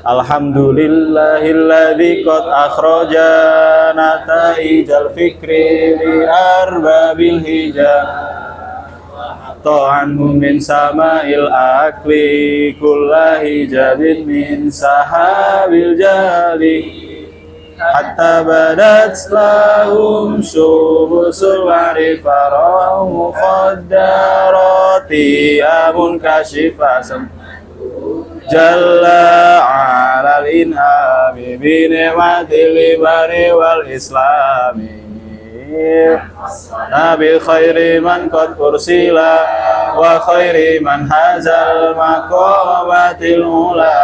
Alhamdulillahilladzi qad akhrajana ta'ijal fikri li arbabil hijab ta'anhum min sama'il akli kullahi jabin min sahabil jali hatta badat lahum syubusul ma'rifah muqaddarati amun kashifasam Jalla alal in'ami bi ni'matil imani wal islami Nabi khairi man qad ursila wa khairi man hazal maqamatil ula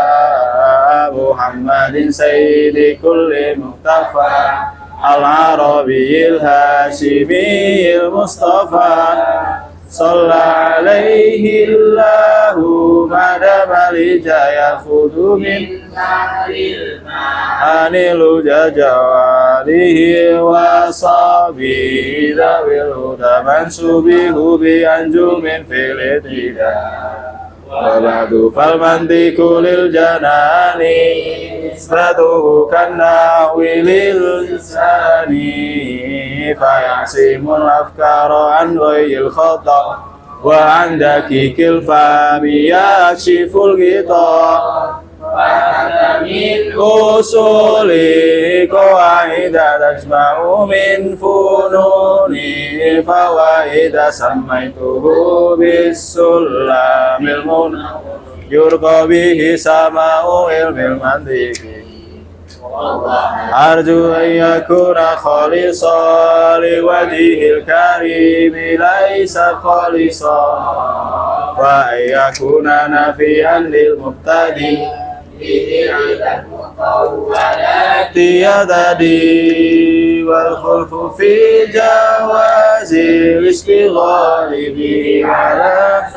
Muhammadin sayyidi kulli muqtafa al-arabiyil hashimiyil mustafa Salla alaihi Allahu madama lijaya khudu min anilu jajawalihi wa sabi dawil huda mansubihu bi anjumin filitida wa ba'du fal mantiku lil janani Isbatuhu kanna wilil lisani Fayasimul afkara an ghayril khata Wa an dakikil fami yakshiful ghita Fa'ata min usuli qawaida tajma'u min fununi Fawaida sammaituhu bis-sullamil munawwar Yurqa bihi sama'u ilmil mantiki Arju an yakuna khalisa liwajihil karimi Laisa khalisa Wa an yakuna nafi'an lil mubtadi Tiyadadi wal khulfu fi jawazil istighali bihi ala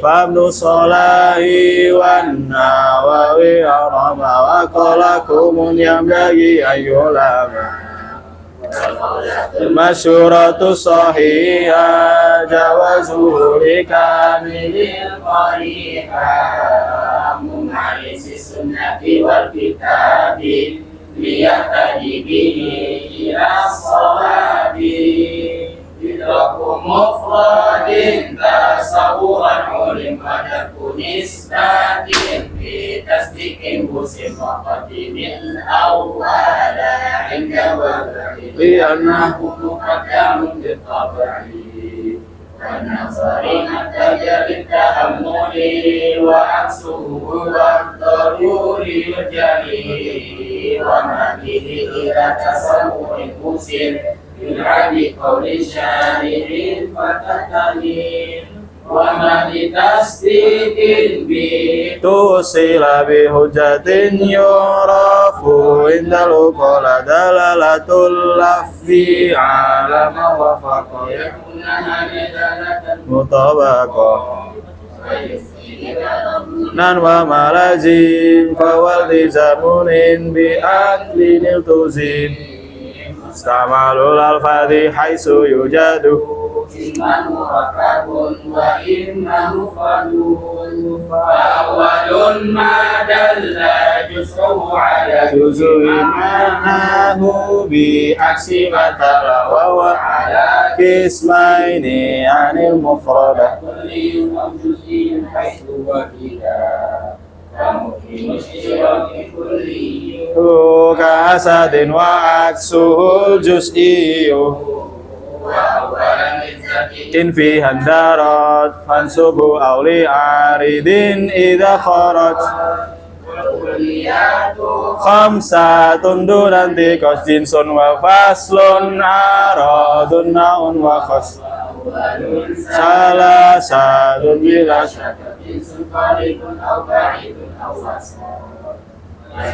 Fabnu Salahi wan Nawawi arama wa qala kumun yang bagi ayyulama Masyuratu sahihah jawazuhu likamilil qariha Mumaisi sunnati wal kitabi liyatadi bihi ila sawabi Idraku mufradin tasawuran ulim pada kunis batin Bi tasdikin husin waqadimin awwala Hingga wabari liannahu muqaddamun bitabari Wa nazari hatta jalit ta'amuli Wa aksuhu wa daruri wajali Wa madihi ila tasawurin husin Bil'adi qawli syari'in fatatahin Wa mali tasdiqin bitusila bihujatin yurafu Indal uqala dalalatul lafzi ala mawafaqo Yakunah bidalatan mutabaqo Nan wa malazim Fawal dizamunin bi'aklin iltuzim Stamalul al-fadhi haisu yujadu Iman murakabun wa inna mufadun Fa'awalun madalla juz'uhu ala juz'u imanahu Bi'aksi matala wa ala kismaini anil mufradah Kulli juz'in haisu wa bidah Kasadin wa aksuhul juz'iyu In fi handarat fansubu awli aridin idha kharat Khamsatun dunanti qas jinsun wa faslun aradun naun wa khas Salasatun bila syakatin sunqalibun aw ba'idun aw fasad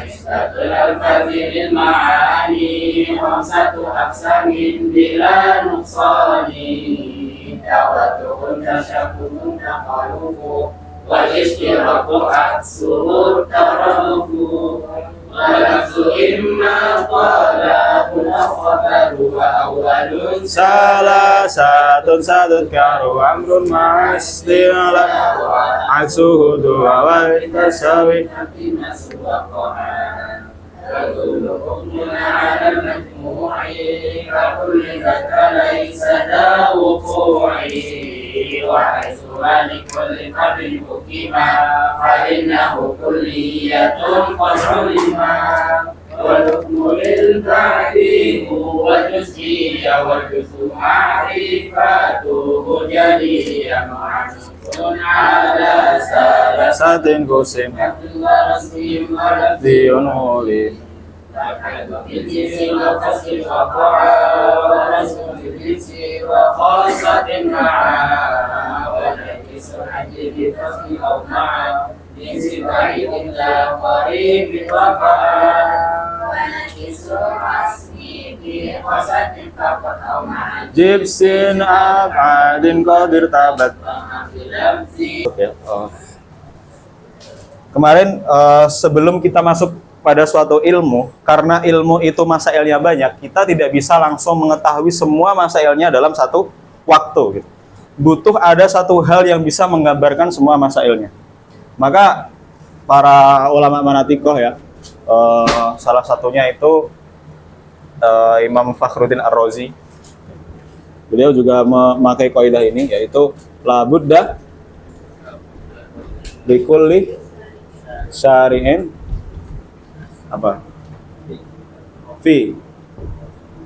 Istatul al-fazilil ma'ani Khamsatu aksamin bila nuqsani Dawatuhun tasyakumun taqalufu Wal istiraku aksuhur tarafu salah satu karu amrun ma'asdila aksuhu dua wa tasawi والحكم للبعيد والجزئية والجزء معرفته جليا معروف على satin kusim dionuli وخاصة معا ونكس الحج بفصل أو معا جنس بعيد لا قريب وقع ونكس الرسم بقصد فقط أو معا jibsin abadin qadir tabat. Kemarin sebelum kita masuk pada suatu ilmu, karena ilmu itu masailnya banyak, kita tidak bisa langsung mengetahui semua masailnya dalam satu waktu gitu. Butuh ada satu hal yang bisa menggambarkan semua masailnya. Maka para ulama manatikoh ya, salah satunya itu Imam Fakhruddin Ar-Razi. Beliau juga memakai kaidah ini, yaitu la budda likulli syari'in apa fi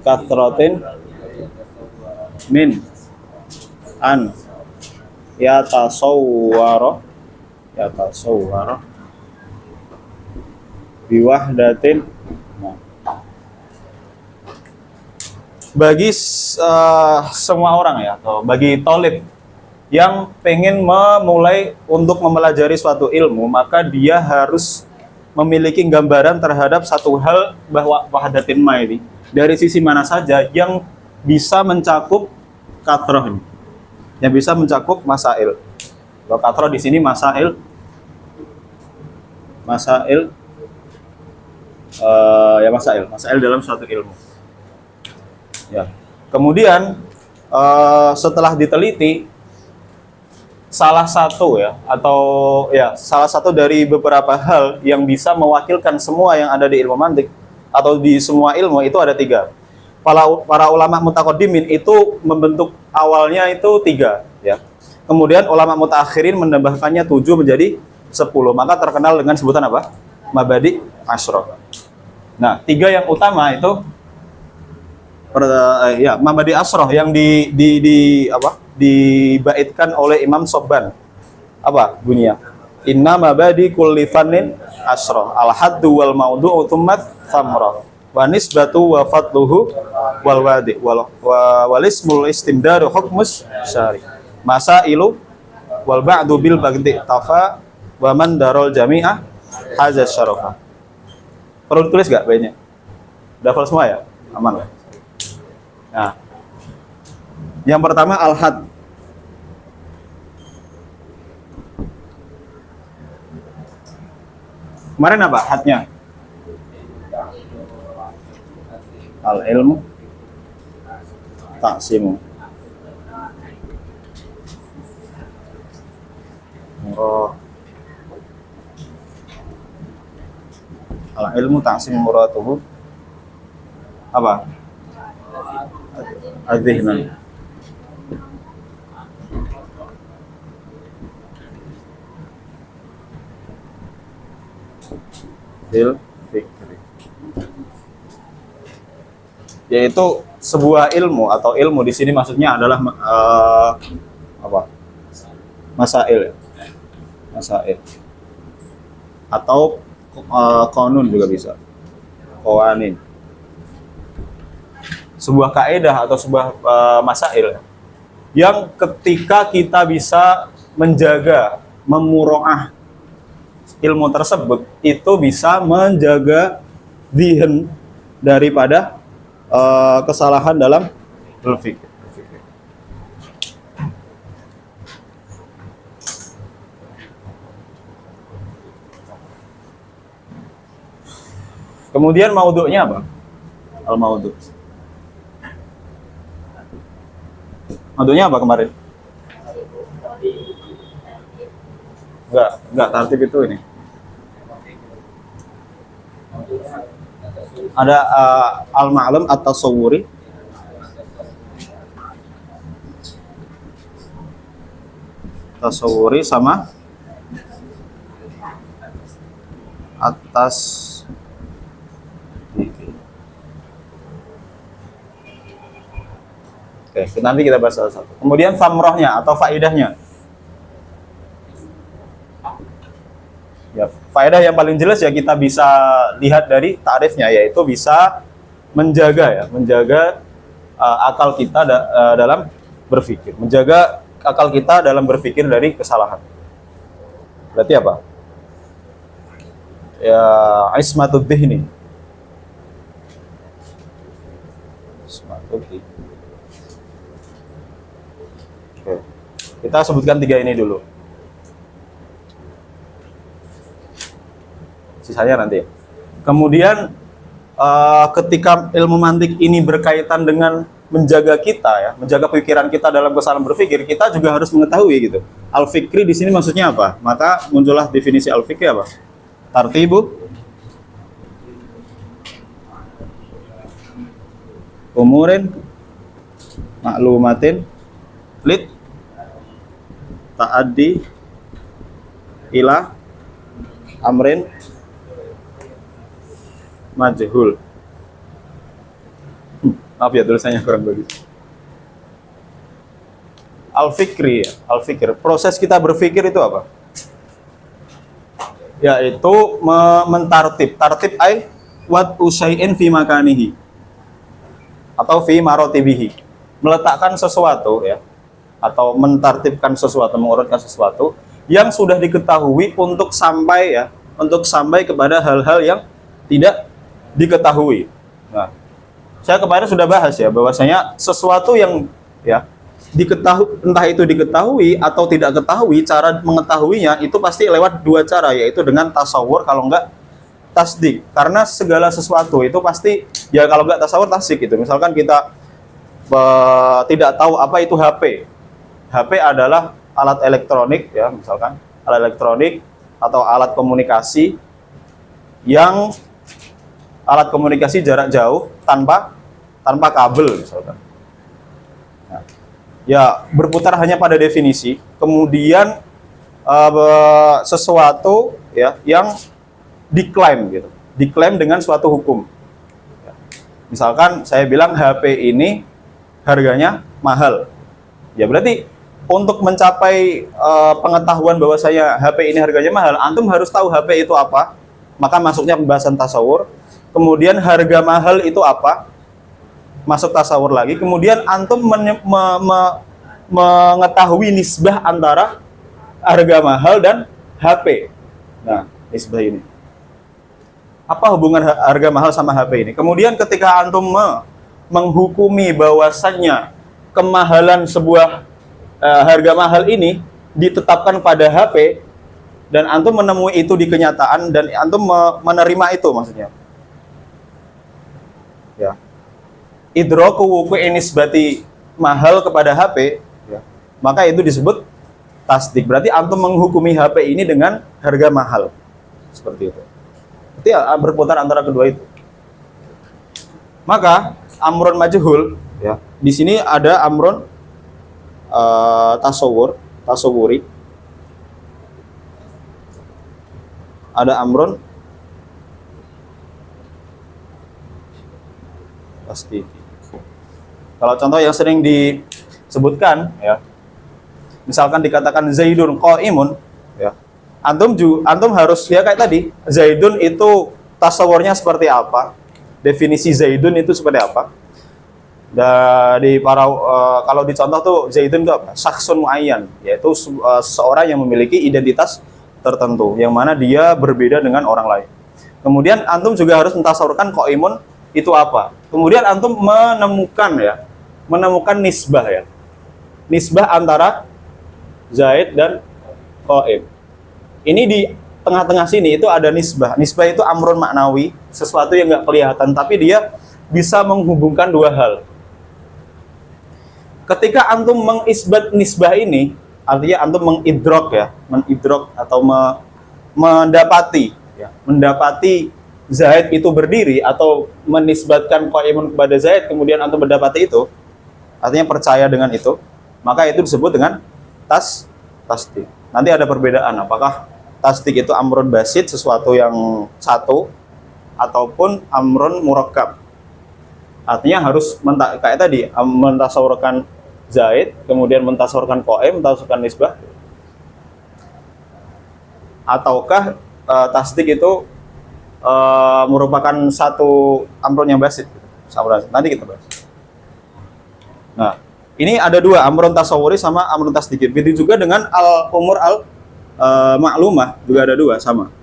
kathratin min an yatasawwara biwahdatin. Bagi semua orang ya, atau bagi thalib yang pengen memulai untuk mempelajari suatu ilmu, maka dia harus memiliki gambaran terhadap satu hal bahwa wahdatin ma ini dari sisi mana saja yang bisa mencakup kathroh ini, yang bisa mencakup masail. Kalau kathroh di sini masail dalam suatu ilmu. Ya. Kemudian setelah diteliti, salah satu dari beberapa hal yang bisa mewakilkan semua yang ada di ilmu mantik atau di semua ilmu itu ada 3. Para ulama mutaqaddimin itu membentuk awalnya itu 3 ya. Kemudian ulama mutaakhirin menambahkannya 7 menjadi 10. Maka terkenal dengan sebutan apa? Mabadi Asyra. Nah, 3 yang utama itu Mabadi Asyra yang dibaitkan oleh Imam Sobban. Apa bunyinya? Inna mabadi kulli fannin asyra al-haddu wal maudu'u thummat thamra wa nisbatu wa fadluhu wal wadi wal ismul istimdaru hukmus syari masailu wal ba'du bil bagdi tafa wa man darul jami'ah hadza syarafa. Perlu ditulis enggak baiknya? Udah hafal semua ya? Aman. Nah, yang pertama al-had. Kemarin apa hadnya? Al-ilmu taksimu. Oh. Al-ilmu taksimu muratuhu. Apa? Adzihnan. Bil fikri, yaitu sebuah ilmu atau ilmu di sini maksudnya adalah apa? Masail atau qanun juga bisa, qawanin. Sebuah kaidah atau sebuah masail yang ketika kita bisa menjaga, memuroah ilmu tersebut, itu bisa menjaga dhihen daripada kesalahan dalam berpikir. Kemudian maudhu'nya apa? Al-maudhu'. Maudhu'nya apa kemarin? Enggak, tartib itu ini. Ada al-ma'lum at-tasawwuri. Tasawwuri sama atas. Oke, nanti kita bahas satu-satu. Kemudian famrohnya atau faidahnya. Ya, faedah yang paling jelas ya kita bisa lihat dari ta'rifnya, yaitu bisa menjaga akal kita dalam berpikir, menjaga akal kita dalam berpikir dari kesalahan. Berarti apa? Ya, ismatud dhihni. Ismatud dhihni. Oke. Kita sebutkan 3 ini dulu. Sisanya nanti. Kemudian ketika ilmu mantik ini berkaitan dengan menjaga kita ya, menjaga pikiran kita dalam kesalahan berpikir, kita juga harus mengetahui gitu. Al-fikri di sini maksudnya apa? Maka muncullah definisi al-fikri apa? Tartibu umurin maklumatin lid ta'addi ila amrin majhul. Maaf ya tulisannya kurang bagus. Al-fikri, al-fikir. Proses kita berpikir itu apa? Yaitu mentartib. Tartib ay wat usai'in fi makanihi atau fi marotibihi. Meletakkan sesuatu ya, atau mentartibkan sesuatu, mengurutkan sesuatu yang sudah diketahui untuk sampai kepada hal-hal yang tidak diketahui. Nah, saya kemarin sudah bahas ya bahwasanya sesuatu yang ya diketahui, entah itu diketahui atau tidak ketahui, cara mengetahuinya itu pasti lewat 2 cara, yaitu dengan tasawur, kalau enggak tasdik. Karena segala sesuatu itu pasti ya kalau enggak tasawur tasdik itu. Misalkan kita tidak tahu apa itu HP. HP adalah alat elektronik ya, misalkan alat elektronik atau alat komunikasi yang alat komunikasi jarak jauh tanpa kabel misalkan. Nah, ya berputar hanya pada definisi. Kemudian sesuatu ya yang diklaim gitu, diklaim dengan suatu hukum. Ya. Misalkan saya bilang HP ini harganya mahal. Ya berarti untuk mencapai pengetahuan bahwa saya HP ini harganya mahal, antum harus tahu HP itu apa. Maka masuknya pembahasan tasawur. Kemudian harga mahal itu apa? Masuk tasawur lagi. Kemudian antum mengetahui nisbah antara harga mahal dan HP. Nah, nisbah ini. Apa hubungan harga mahal sama HP ini? Kemudian ketika antum menghukumi bahwasannya kemahalan sebuah harga mahal ini ditetapkan pada HP dan antum menemui itu di kenyataan dan antum menerima itu maksudnya. Ya. Idraku wuqu'i nisbati mahal kepada HP, ya, maka itu disebut tasdik. Berarti antum menghukumi HP ini dengan harga mahal. Seperti itu. Itu ya, berputar antara kedua itu. Maka amrun majhul ya. Di sini ada amrun tasawuri. Ada amrun pasti. Kalau contoh yang sering disebutkan ya, misalkan dikatakan Zaidun qaimun ya, antum harus ya kayak tadi, Zaidun itu tasawurnya seperti apa, definisi Zaidun itu seperti apa. Dari para kalau dicontoh tuh Zaidun itu apa? Syakhsun muayyan, yaitu seseorang yang memiliki identitas tertentu yang mana dia berbeda dengan orang lain. Kemudian antum juga harus mentasawurkan qaimun itu apa. Kemudian antum menemukan nisbah ya. Nisbah antara Zaid dan qaim. Ini tengah-tengah sini itu ada nisbah. Nisbah itu amrun maknawi, sesuatu yang nggak kelihatan, tapi dia bisa menghubungkan dua hal. Ketika antum mengisbat nisbah ini, artinya antum mengidrok ya, mengidrok atau mendapati, ya, mendapati Zaid itu berdiri atau menisbatkan qaimun kepada Zaid, kemudian antum mendapati itu, artinya percaya dengan itu, maka itu disebut dengan tasdik. Nanti ada perbedaan, apakah tasdik itu amrun basit, sesuatu yang satu, ataupun amrun murakkab. Artinya harus kayak tadi, mentasawurkan Zaid, kemudian mentasawurkan qaim, mentasawurkan nisbah. Ataukah tasdik itu merupakan satu amrun yang basit. Nanti kita bahas. Nah, ini ada dua, amrun tasawuri sama amrun tasdiki. Begitu juga dengan al-umur maklumah, juga ada dua, sama.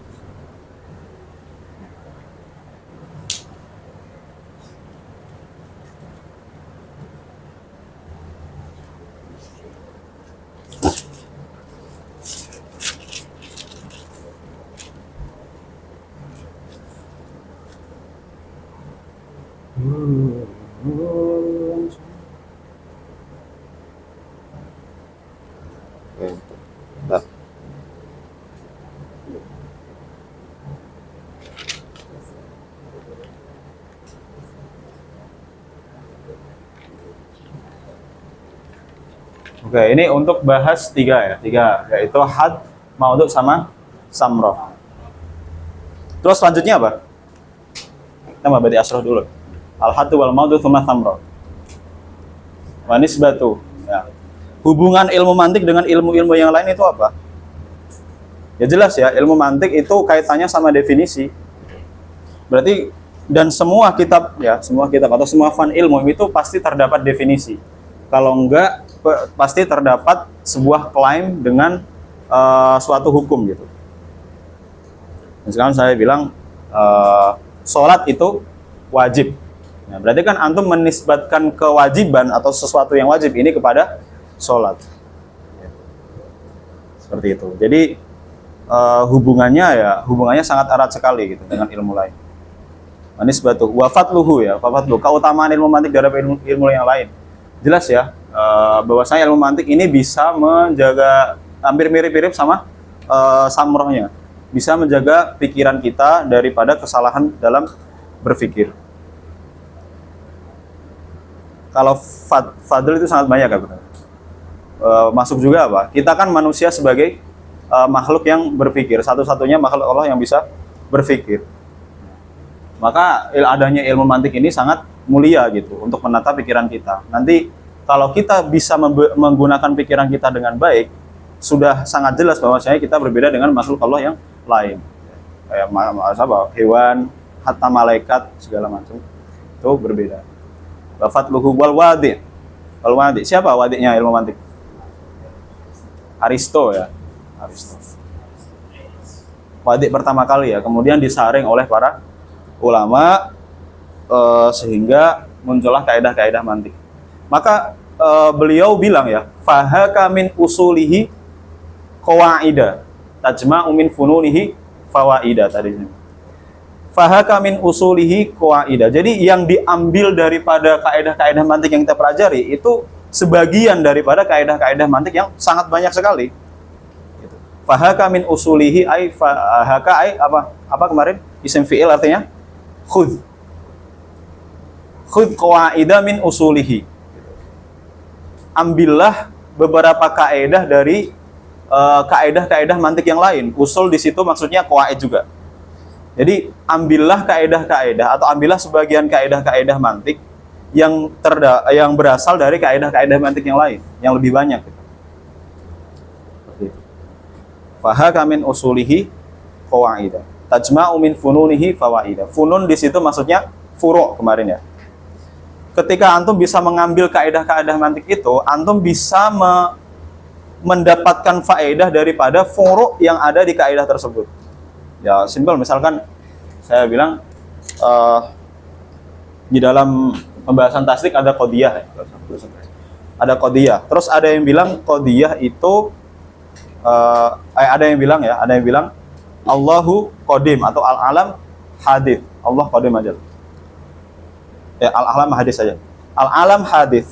Nah. Oke, ini untuk bahas tiga, yaitu had, maudhu sama samroh. Terus selanjutnya apa? Kita mabadi asroh dulu. Al-haddu wal maudhu tsumma samroh. Wa nisbatu. Ya. Hubungan ilmu mantik dengan ilmu-ilmu yang lain itu apa? Ya jelas ya, ilmu mantik itu kaitannya sama definisi. Berarti dan semua kitab atau semua fan ilmu itu pasti terdapat definisi. Kalau enggak, pasti terdapat sebuah klaim dengan suatu hukum gitu. Dan sekarang saya bilang sholat itu wajib. Nah, berarti kan antum menisbatkan kewajiban atau sesuatu yang wajib ini kepada sholat. Seperti itu. Jadi hubungannya sangat erat sekali gitu dengan ilmu lain. Manisbatu wa fatluhu ya, fatluhu keutamaan ilmu mantik dari ilmu yang lain. Jelas ya, bahwasanya ilmu mantik ini bisa menjaga, hampir mirip-mirip sama samrohnya. Bisa menjaga pikiran kita daripada kesalahan dalam berpikir. Kalau fadl itu sangat banyak kan, masuk juga apa? Kita kan manusia sebagai makhluk yang berpikir, satu-satunya makhluk Allah yang bisa berpikir. Maka adanya ilmu mantik ini sangat mulia gitu untuk menata pikiran kita. Nanti kalau kita bisa menggunakan pikiran kita dengan baik, sudah sangat jelas bahwasanya kita berbeda dengan makhluk Allah yang lain. Kayak hewan, hatta malaikat segala macam itu berbeda. Fatluhu wal wadi. Wal wadi. Siapa wadinya ilmu mantik? Aristo ya. Aristo. Wadi pertama kali ya, kemudian disaring oleh para ulama sehingga muncullah kaidah-kaidah mantik. Maka beliau bilang ya, fahaka min usulihi qawaida tajma'u min fununihi fawaida tadi. Fahaka min usulihi qawaida. Jadi yang diambil daripada kaidah-kaidah mantik yang kita pelajari itu sebagian daripada kaidah-kaidah mantik yang sangat banyak sekali. Fahaka min usulihi ay fahaka ay apa kemarin? Isim fi'il artinya khudh. Khudh qawaida min usulihi. Ambillah beberapa kaidah dari kaidah-kaidah mantik yang lain. Usul di situ maksudnya qawaid juga. Jadi ambillah kaidah-kaidah atau ambillah sebagian kaidah-kaidah mantik yang berasal dari kaidah-kaidah mantik yang lain, yang lebih banyak. Fahaka min usulihi qawaida tajma'u min fununihi fawaida. Funun di situ maksudnya furu' kemarin ya. Ketika antum bisa mengambil kaidah-kaidah mantik itu, antum bisa mendapatkan faedah daripada furu' yang ada di kaidah tersebut. Ya, simpel misalkan saya bilang di dalam pembahasan tasdik ada qadiyah ya. Ada qadiyah. Terus ada yang bilang qadiyah itu ada yang bilang Allahu qadim atau al-alam hadith. Allah qadim aja. Ya, al-alam hadith saja. Al-alam hadith.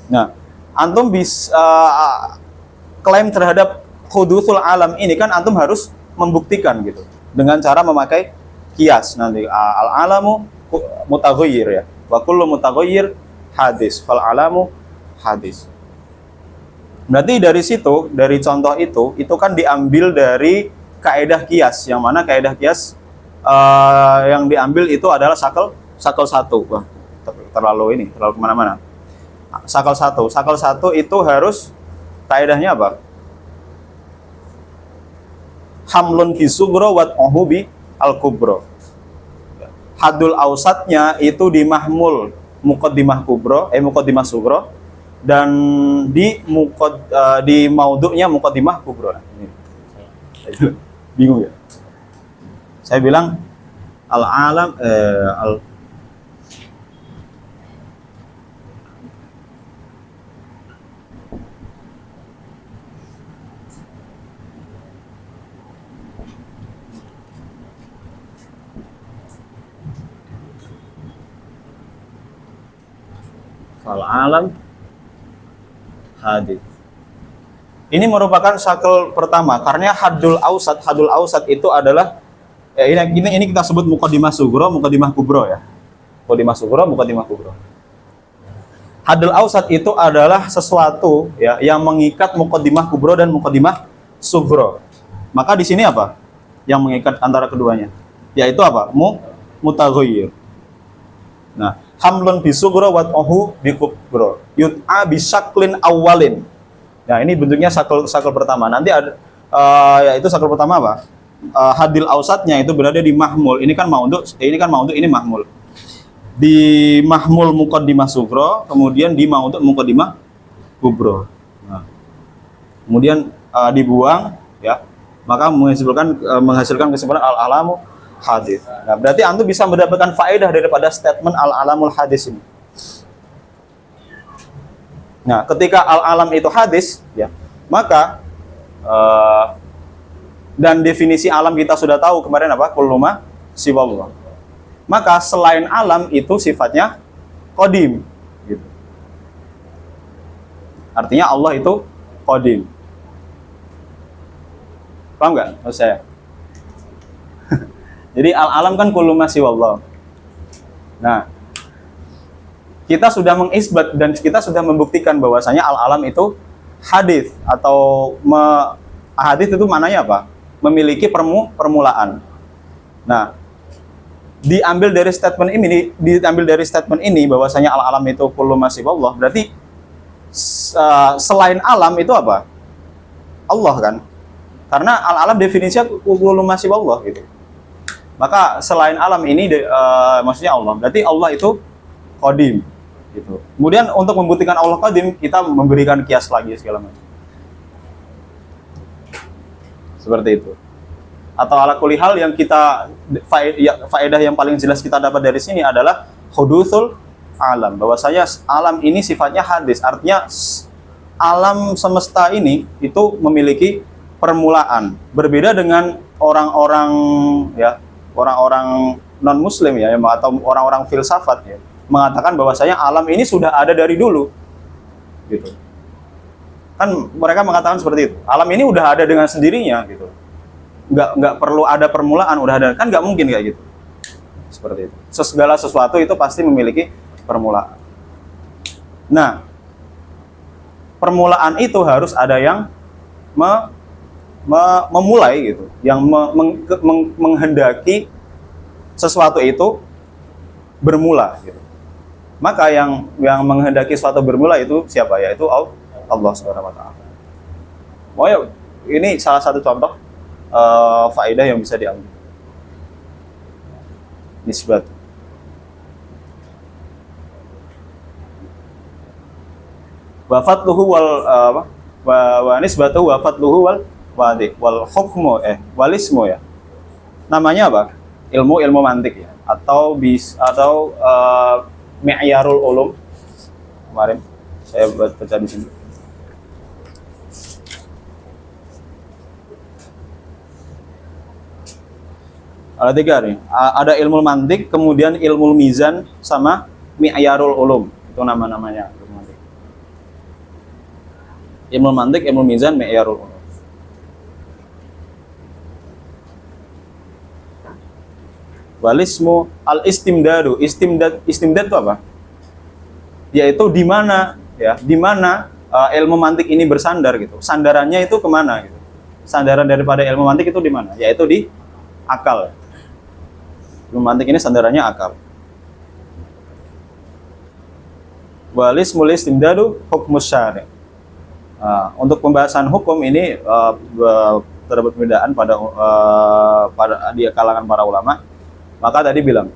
Nah, antum bisa klaim terhadap hudusul alam ini kan antum harus membuktikan gitu dengan cara memakai kias nanti al-alamu mutaghayyir ya. Wa kullu mutaghayyir hadis. Fal alamu hadis. Berarti dari situ, dari contoh itu kan diambil dari kaedah kias, yang mana kaedah kias yang diambil itu adalah sakel satu. Wah, terlalu kemana-mana. Sakel satu itu harus kaedahnya apa? Hamlun fi sugro wat ohubi al kubro. Hadul ausatnya itu di mahmul muqaddimah kubro, muqaddimah sugro, dan di maudhu'nya muqaddimah kubro. Bingung ya? Saya bilang al-alam al-alam hadis. Ini merupakan sakel pertama karena hadul ausat itu adalah ya, ini kita sebut muqaddimah sugro, muqaddimah kubro ya. Muqaddimah sugro, muqaddimah kubro. Hadul ausat itu adalah sesuatu ya yang mengikat muqaddimah kubro dan muqaddimah sugro. Maka di sini apa? Yang mengikat antara keduanya? Yaitu apa? Mutaghayyir. Nah, hamlun bisugro wat ohu bikubro yut'a bisaklin awalin. Nah, ini bentuknya sakel pertama. Nanti ada yaitu sakel pertama apa? Hadil ausatnya itu berada di mahmul. Ini kan maudhu, ini mahmul. Di mahmul muqaddimah sugro, kemudian di maudhu muqaddimah kubro. Nah, kemudian dibuang ya. Maka menghasilkan kesimpulan al-alamu hadis. Nah, berarti antum bisa mendapatkan faedah daripada statement al-alamul hadis ini. Nah, ketika al-alam itu hadis, ya, maka dan definisi alam kita sudah tahu kemarin apa? Kullu ma siwallah. Maka selain alam itu sifatnya qadim, gitu. Artinya Allah itu qadim. Paham nggak maksud saya? Jadi al-alam kan kullu ma siwallah. Nah, kita sudah mengisbat dan kita sudah membuktikan bahwasanya al-alam itu hadis atau hadis itu maknanya apa? Memiliki permulaan. Nah, diambil dari statement ini bahwasanya al-alam itu kullu ma siwallah, berarti selain alam itu apa? Allah kan? Karena al-alam definisinya kullu ma siwallah gitu. Maka selain alam ini maksudnya Allah. Berarti Allah itu qadim gitu. Kemudian untuk membuktikan Allah qadim, kita memberikan kias lagi segala macam. Seperti itu. Atau ala kulli hal yang kita faedah yang paling jelas kita dapat dari sini adalah hudutsul alam. Bahwasanya alam ini sifatnya hadis. Artinya alam semesta ini itu memiliki permulaan. Berbeda dengan orang-orang non muslim ya atau orang-orang filsafat ya mengatakan bahwasanya alam ini sudah ada dari dulu gitu. Kan mereka mengatakan seperti itu. Alam ini udah ada dengan sendirinya gitu. Nggak perlu ada permulaan, udah ada. Kan nggak mungkin kayak gitu. Seperti itu. Segala sesuatu itu pasti memiliki permulaan. Nah, permulaan itu harus ada yang memulai gitu, yang menghendaki sesuatu itu bermula gitu. Maka yang menghendaki sesuatu bermula itu siapa? Yaitu Allah Subhanahu wa taala. Oh ya, ini salah satu contoh faedah yang bisa diambil. Nisbat. Wafatluhu wa nisbatuhu wafatluhu wal hukmu walismu ya. Namanya apa? Ilmu mantik ya, atau mi'yarul ulum. Kemarin saya baca di sini. Ada tiga nih. Ada ilmu mantik, kemudian ilmu mizan, sama mi'yarul ulum. Itu nama-namanya. Ilmu mantik, ilmu mizan, mi'yarul ulum. Walismu al-istimdadu. Istimdad itu apa? Yaitu di mana ya, di mana ilmu mantik ini bersandar gitu. Sandarannya itu kemana gitu. Sandaran daripada ilmu mantik itu di mana? Yaitu di akal. Ilmu mantik ini sandarannya akal. Walismul istimdadu hukmus syari'. Untuk pembahasan hukum ini terdapat perbedaan pada di kalangan para ulama. Maka tadi bilang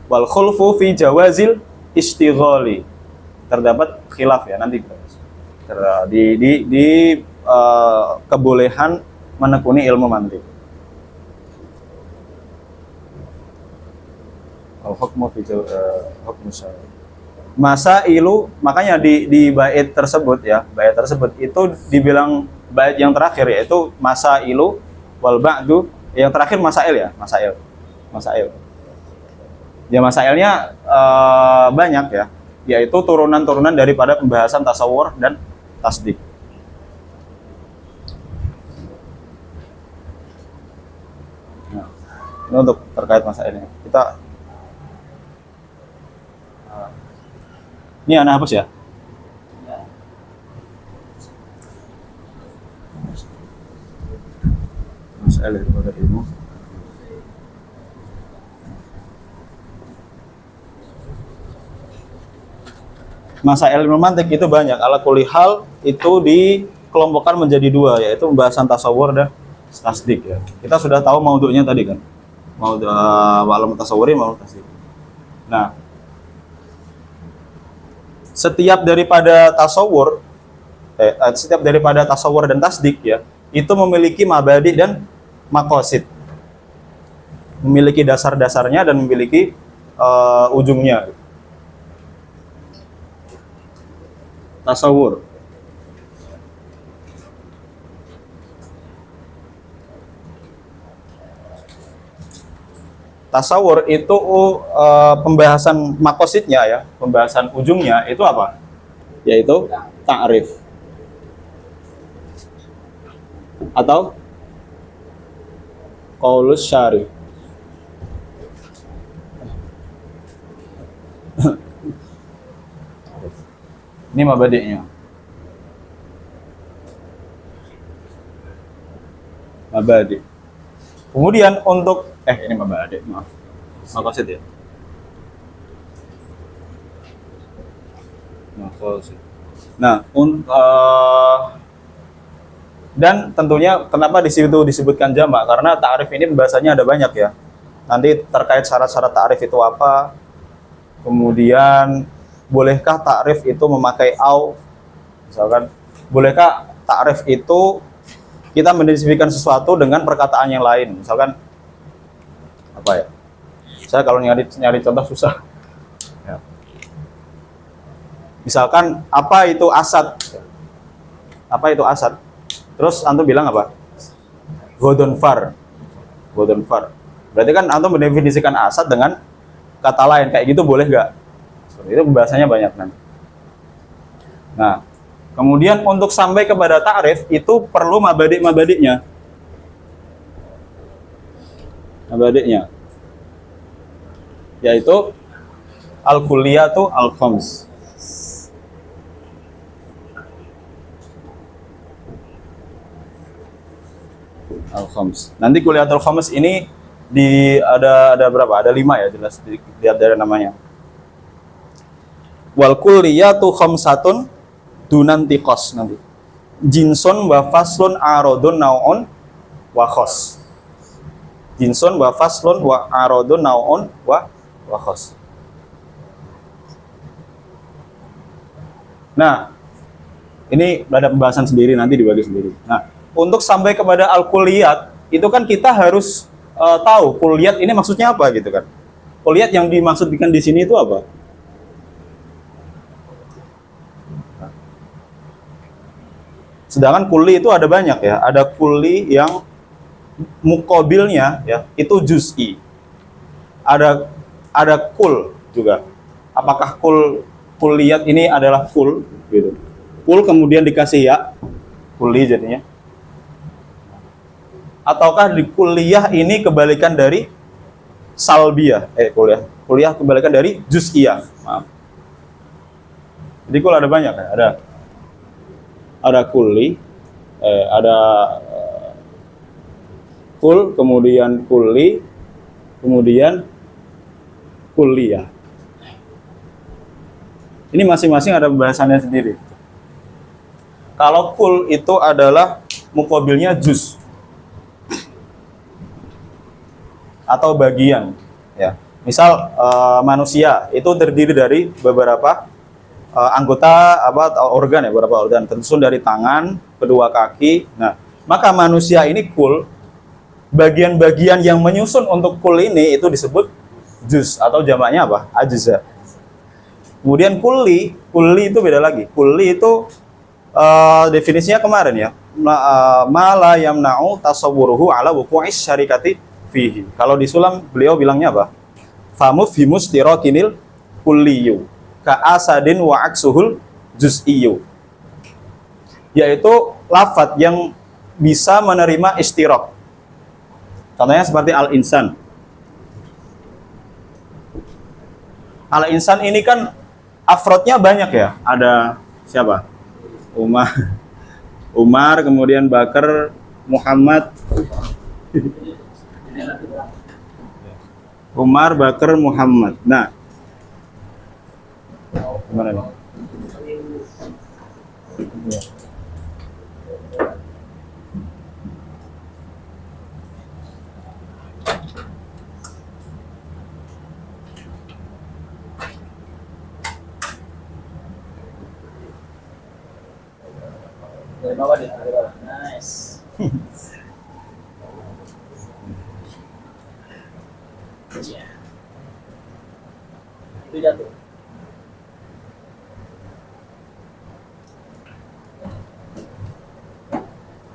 wal khulfu fi jawazil istighali. Terdapat khilaf ya nanti di kebolehan menekuni ilmu mantik. Al hukmu fi hukmu syar'i. Masailu, makanya di bait tersebut ya, bait tersebut itu dibilang bait yang terakhir yaitu masailu wal ba'du, yang terakhir masail ya, masail. Ya masailnya banyak ya, yaitu turunan-turunan daripada pembahasan tasawur dan tasdik. Nah, ini untuk terkait masailnya. Ini anak hapus ya. Masail daripada ilmu. Masail ilmu mantik itu banyak. Ala kulli hal itu dikelompokkan menjadi dua, yaitu pembahasan tasawur dan tasdik ya. Kita sudah tahu maudhu'nya tadi kan. Maudhu' wa'lam tasawuri, maudhu' tasdik. Nah, setiap daripada tasawur dan tasdik ya, itu memiliki mabadi dan maqasid. Memiliki dasar-dasarnya dan memiliki ujungnya. Tasawur. Tasawur itu pembahasan makosidnya ya, pembahasan ujungnya itu apa? Yaitu ta'rif atau qaulus syari'. Ini mabadi'nya. Mabadi'. Kemudian untuk ini mabadi', maaf. Maqasid ya. Maqasid. Nah, dan tentunya kenapa di situ disebutkan jamak? Karena ta'rif ini bahasanya ada banyak ya. Nanti terkait syarat-syarat ta'rif itu apa? Kemudian bolehkah ta'rif itu memakai au? Misalkan, bolehkah ta'rif itu kita mendeskripsikan sesuatu dengan perkataan yang lain? Misalkan apa ya? Saya kalau nyari contoh susah. Ya. Misalkan apa itu asad? Apa itu asad? Terus antum bilang apa? Godonfar. Berarti kan antum mendefinisikan asad dengan kata lain, kayak gitu boleh nggak? Seperti itu pembahasannya banyak nanti. Nah, kemudian untuk sampai kepada ta'rif itu perlu mabadi'-mabadi'nya. Mabadi'nya yaitu al-kulliyatu al-khams. Al-khams. Nanti kuliyatul khams ini ada berapa? Ada 5 ya, jelas dilihat dari namanya. Wal kulliyatu khamsatun dunantiqas nanti. Jinsun wa faslun aradun nau'un wa khos. Jinsun wa faslun wa aradun nau'un wa khos. Nah, ini ada pembahasan sendiri, nanti dibagi sendiri. Nah, untuk sampai kepada al-kulliyat itu kan kita harus tahu kulliyat ini maksudnya apa gitu kan. Kulliyat yang dimaksudkan di sini itu apa? Sedangkan kulli itu ada banyak ya. Ada kulli yang muqabilnya ya itu juz'i. Ada kul juga. Apakah kulliyat ini adalah kul gitu. Kul kemudian dikasih ya, kulli jadinya. Ataukah di kulliyah ini kebalikan dari salbiyah? Kuliah kebalikan dari juz'iyah. Maaf. Jadi kul ada banyak ya. Ada kulli, ada kul, kemudian kulli, kemudian kulliyah. Ini masing-masing ada pembahasannya sendiri. Kalau kul itu adalah muqabilnya juz atau bagian, ya. Misal manusia itu terdiri dari beberapa anggota atau organ ya, beberapa organ tersusun dari tangan, kedua kaki. Nah, maka manusia ini kul. Bagian-bagian yang menyusun untuk kul ini itu disebut juz atau jamaknya apa? Ajza. Kemudian kulli itu beda lagi. Kulli itu definisinya kemarin ya. Ma la yamna'u tasawwuruhu ala wuqu'is syarikati fihi. Kalau di Sulam beliau bilangnya apa? Famufhimus tirakinil kulliyu ka asadin wa aksuhul juz'iyyu. Yaitu lafadz yang bisa menerima istirok. Contohnya seperti al-insan. Al-insan ini kan afrodnya banyak ya. Ada siapa? Umar, kemudian Bakar, Muhammad. Umar, Bakar, Muhammad. Nah, gimana nih? Dari bawah deh, dari bawah. Nice. Ya. Itu jatuh.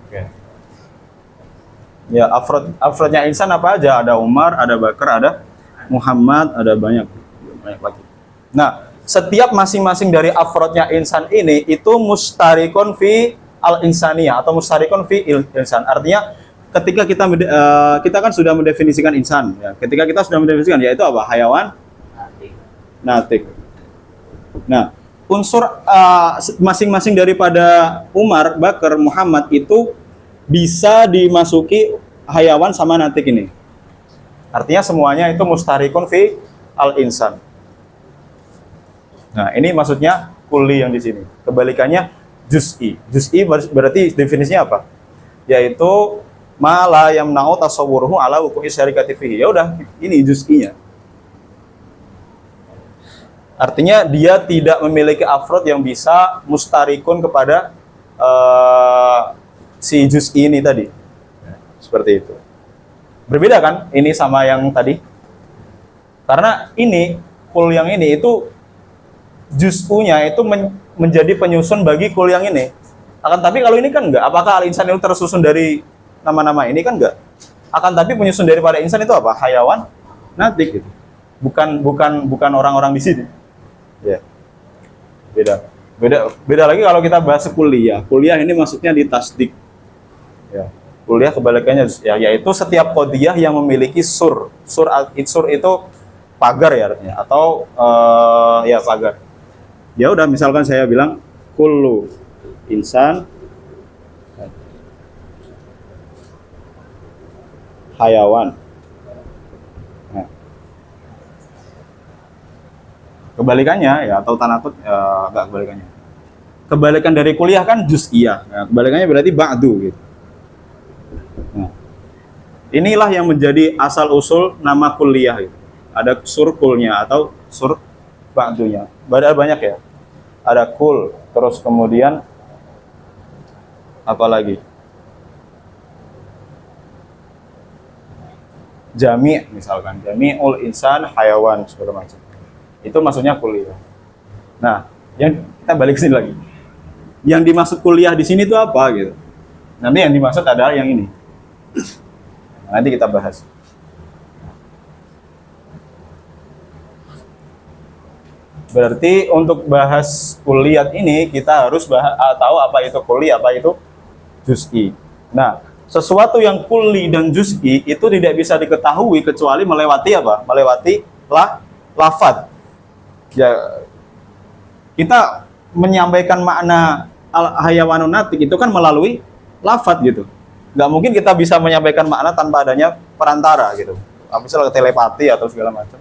Oke. Ya, afrodnya insan apa aja? Ada Umar, ada Bakar, ada Muhammad, ada banyak lagi. Nah, setiap masing-masing dari afrodnya insan ini itu mustarikun fi al-insaniyah atau mustarikun fi insan. Artinya ketika kita kan sudah mendefinisikan insan ya. Ketika kita sudah mendefinisikan yaitu apa? Hayawan natik. Nah, unsur masing-masing daripada Umar, Bakar, Muhammad itu bisa dimasuki hayawan sama natik ini. Artinya semuanya itu mustarikun fi al-insan. Nah, ini maksudnya kulli yang di sini. Kebalikannya juz'i. Juz'i berarti definisinya apa? Yaitu ma la yamna'u tasawwuruhu ala wuqu'i syarikati fihi. Ya udah, ini juz'inya. Artinya dia tidak memiliki afrod yang bisa mustarikun kepada si juz'i ini tadi. Seperti itu. Berbeda kan ini sama yang tadi? Karena ini kul yang ini itu juz'unya itu menjadi penyusun bagi kul yang ini. Akan tapi kalau ini kan enggak. Apakah al-insan itu tersusun dari nama-nama ini? Kan enggak. Akan tapi penyusun daripada insan itu apa? Hayawan natik gitu. Bukan orang-orang di sini. Ya. Beda lagi kalau kita bahas kuliah. Kuliah ini maksudnya di tasdik. Ya. Kuliah kebalikannya ya, yaitu setiap qadiyah yang memiliki sur. Sur itu pagar ya artinya atau ya pagar. Ya udah, misalkan saya bilang kullu insan hayawan. Nah. Kebalikannya ya atau tanakut enggak kebalikannya. Kebalikan dari kuliah kan juz'iyah. Nah, kebalikannya berarti ba'du gitu. Nah. Inilah yang menjadi asal usul nama kuliah gitu. Ada sur kulnya atau sur ba'dunya. Banyak ya. Ada kul, terus kemudian apa lagi? Jami' misalkan, jami'ul insan hayawan segala macam. Itu maksudnya kuliah. Nah, yang kita balik ke sini lagi. Yang dimaksud kuliah di sini itu apa gitu? Nanti yang dimaksud adalah yang ini. Nanti kita bahas. Berarti untuk bahas kulliyat ini kita harus tahu apa itu kulli, apa itu juz'i. Nah, sesuatu yang kulli dan juz'i itu tidak bisa diketahui kecuali melewati apa? Melewati lafadz. Ya, kita menyampaikan makna hayawanun natik itu kan melalui lafadz gitu. Nggak mungkin kita bisa menyampaikan makna tanpa adanya perantara gitu. Misalnya telepati atau segala macam.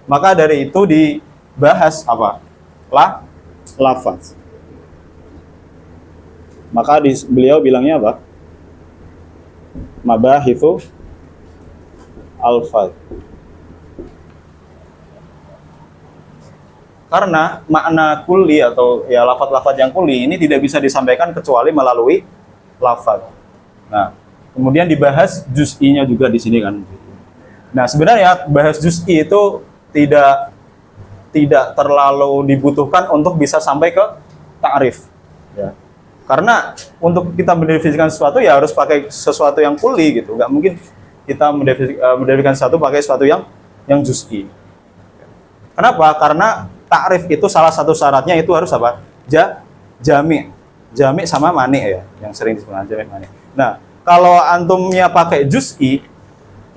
Maka dari itu dibahas apa? Lafadz. Maka beliau bilangnya apa? Mabahitsu alfadz. Karena makna kulli atau ya lafadz-lafadz yang kulli ini tidak bisa disampaikan kecuali melalui lafadz. Nah, kemudian dibahas juz'inya juga di sini kan. Nah, sebenarnya bahas juz'i itu tidak terlalu dibutuhkan untuk bisa sampai ke ta'rif. Ya. Karena untuk kita mendefinisikan sesuatu ya harus pakai sesuatu yang kulli gitu. Nggak mungkin kita mendefinisikan sesuatu pakai sesuatu yang juz'i. Kenapa? Karena ta'rif itu salah satu syaratnya itu harus apa? Jami'. Jami' sama mani ya, yang sering disebut jami' mani. Nah, kalau antumnya pakai juz'i,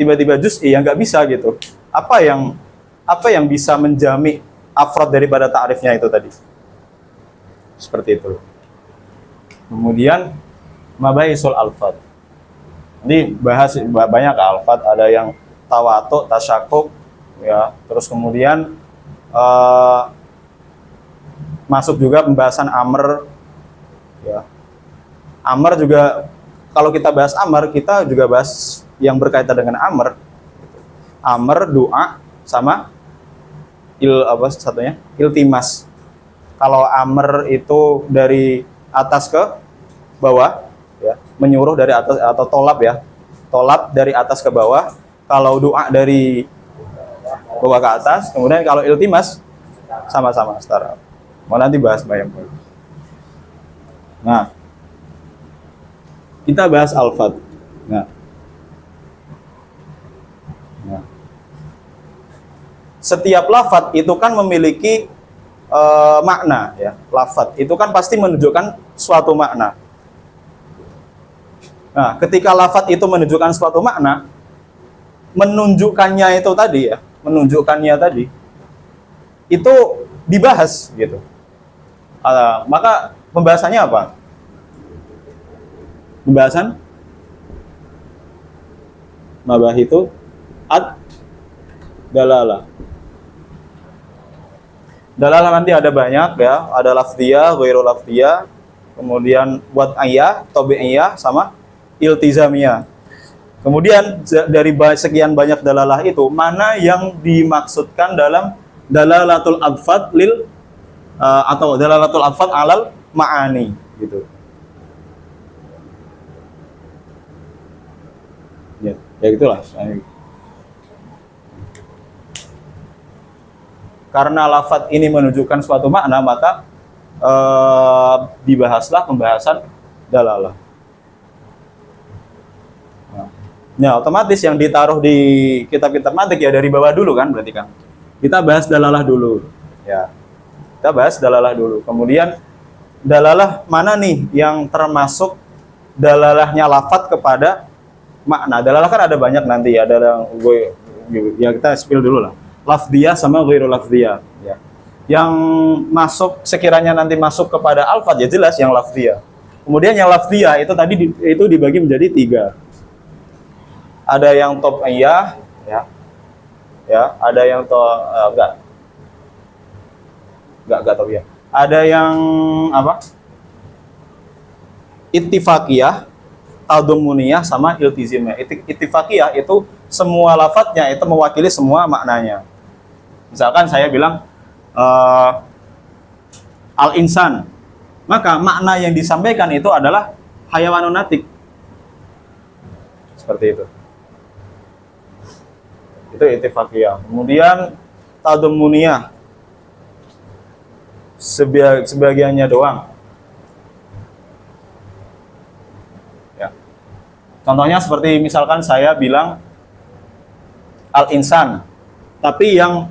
tiba-tiba juz'i yang nggak bisa gitu. Apa yang bisa menjami afrod daripada ta'rifnya itu tadi? Seperti itu. Kemudian mabaisul alfad. Ini bahas banyak alfad, ada yang tawatu, tasyakuk, ya. Terus kemudian masuk juga pembahasan amr, ya. Amr juga kalau kita bahas amr, kita juga bahas yang berkaitan dengan amr. Amr, doa, sama iltimas. Kalau amr itu dari atas ke bawah, ya, menyuruh dari atas atau tolab ya, tolab dari atas ke bawah. Kalau doa dari bawah ke atas, kemudian kalau iltimas sama-sama setara. Mau nanti bahas banyak. Nah, kita bahas alfad. Nah, setiap lafadz itu kan memiliki makna ya. Lafadz itu kan pasti menunjukkan suatu makna. Nah, ketika lafadz itu menunjukkan suatu makna, menunjukkannya itu tadi ya, itu dibahas gitu. Maka pembahasannya apa? Pembahasan mabahitsu ad-dalalah. Dalalah nanti ada banyak ya, ada lafdhiyah, ghairu lafdhiyah, kemudian wad'iyah, tabi'iyah, sama iltizamiyah. Kemudian dari sekian banyak dalalah itu, mana yang dimaksudkan dalam dalalatul adfad atau dalalatul adfad alal ma'ani gitu. Ya gitulah. Karena lafadz ini menunjukkan suatu makna, maka dibahaslah pembahasan dalalah. Nah, otomatis yang ditaruh di kitab-kitab mantik ya dari bawah dulu kan, berarti kan. Kita bahas dalalah dulu. Ya. Kita bahas dalalah dulu. Kemudian dalalah mana nih yang termasuk dalalahnya lafadz kepada makna. Dalalah kan ada banyak nanti, ada yang kita spill dulu lah. Lafdhiyah sama ghairu lafdhiyah ya. Yang masuk sekiranya nanti masuk kepada alfadz ya jelas yang lafdhiyah. Kemudian yang lafdhiyah itu tadi itu dibagi menjadi 3. Ada yang tabi'iyah ya. Ya, ada yang enggak tabi'iyah. Ada yang apa? Ittifaqiyah, tadammuniyah sama iltizamiyah. Ittifaqiyah itu semua lafadznya itu mewakili semua maknanya. Misalkan saya bilang al-insan, maka makna yang disampaikan itu adalah hayawanun natik. Seperti itu. Itu ittifaqiyah. Kemudian tadammuniyah, sebagiannya doang. Ya. Contohnya seperti misalkan saya bilang al-insan, tapi yang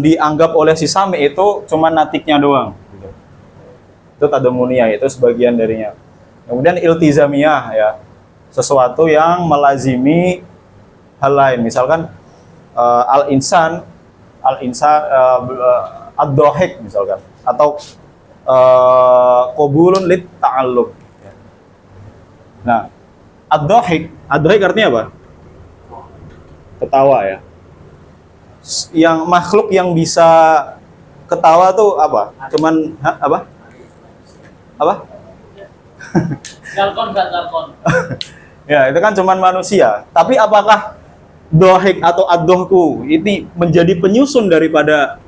dianggap oleh si Sami itu cuma natiknya doang. Itu tadamuniyah, itu sebagian darinya. Kemudian iltizamiyah ya, sesuatu yang melazimi hal lain. Misalkan al-insan ad-dohik misalkan, atau qabulun lit ta'alluq. Nah, ad-dohik artinya apa? Ketawa ya. Yang makhluk yang bisa ketawa tuh apa? Cuman apa? Galkon. Ya, itu kan cuman manusia. Tapi apakah dohik atau ad-dohku ini menjadi penyusun daripada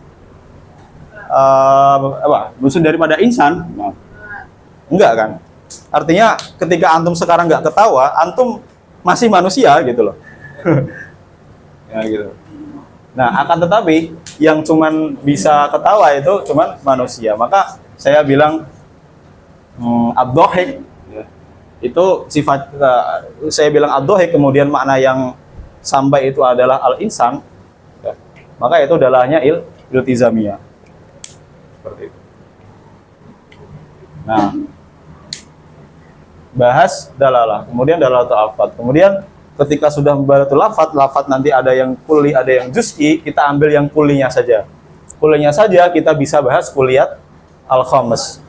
penyusun daripada insan? Nah, enggak kan? Artinya ketika antum sekarang nggak ketawa, antum masih manusia gitu loh. Ya gitu. Nah, akan tetapi yang cuman bisa ketawa itu cuman manusia. Maka saya bilang ad-dohik ya, itu sifat saya bilang ad-dohik, kemudian makna yang sampai itu adalah al-insan ya, maka itu dalahnya iltizamiyah. Seperti itu. Nah, bahas dalalah, kemudian dalalatul alfat. Kemudian ketika sudah membaratul lafat nanti ada yang kulli, ada yang juz'i, kita ambil yang kullinya saja. Kullinya saja kita bisa bahas kulliyat al-khamas.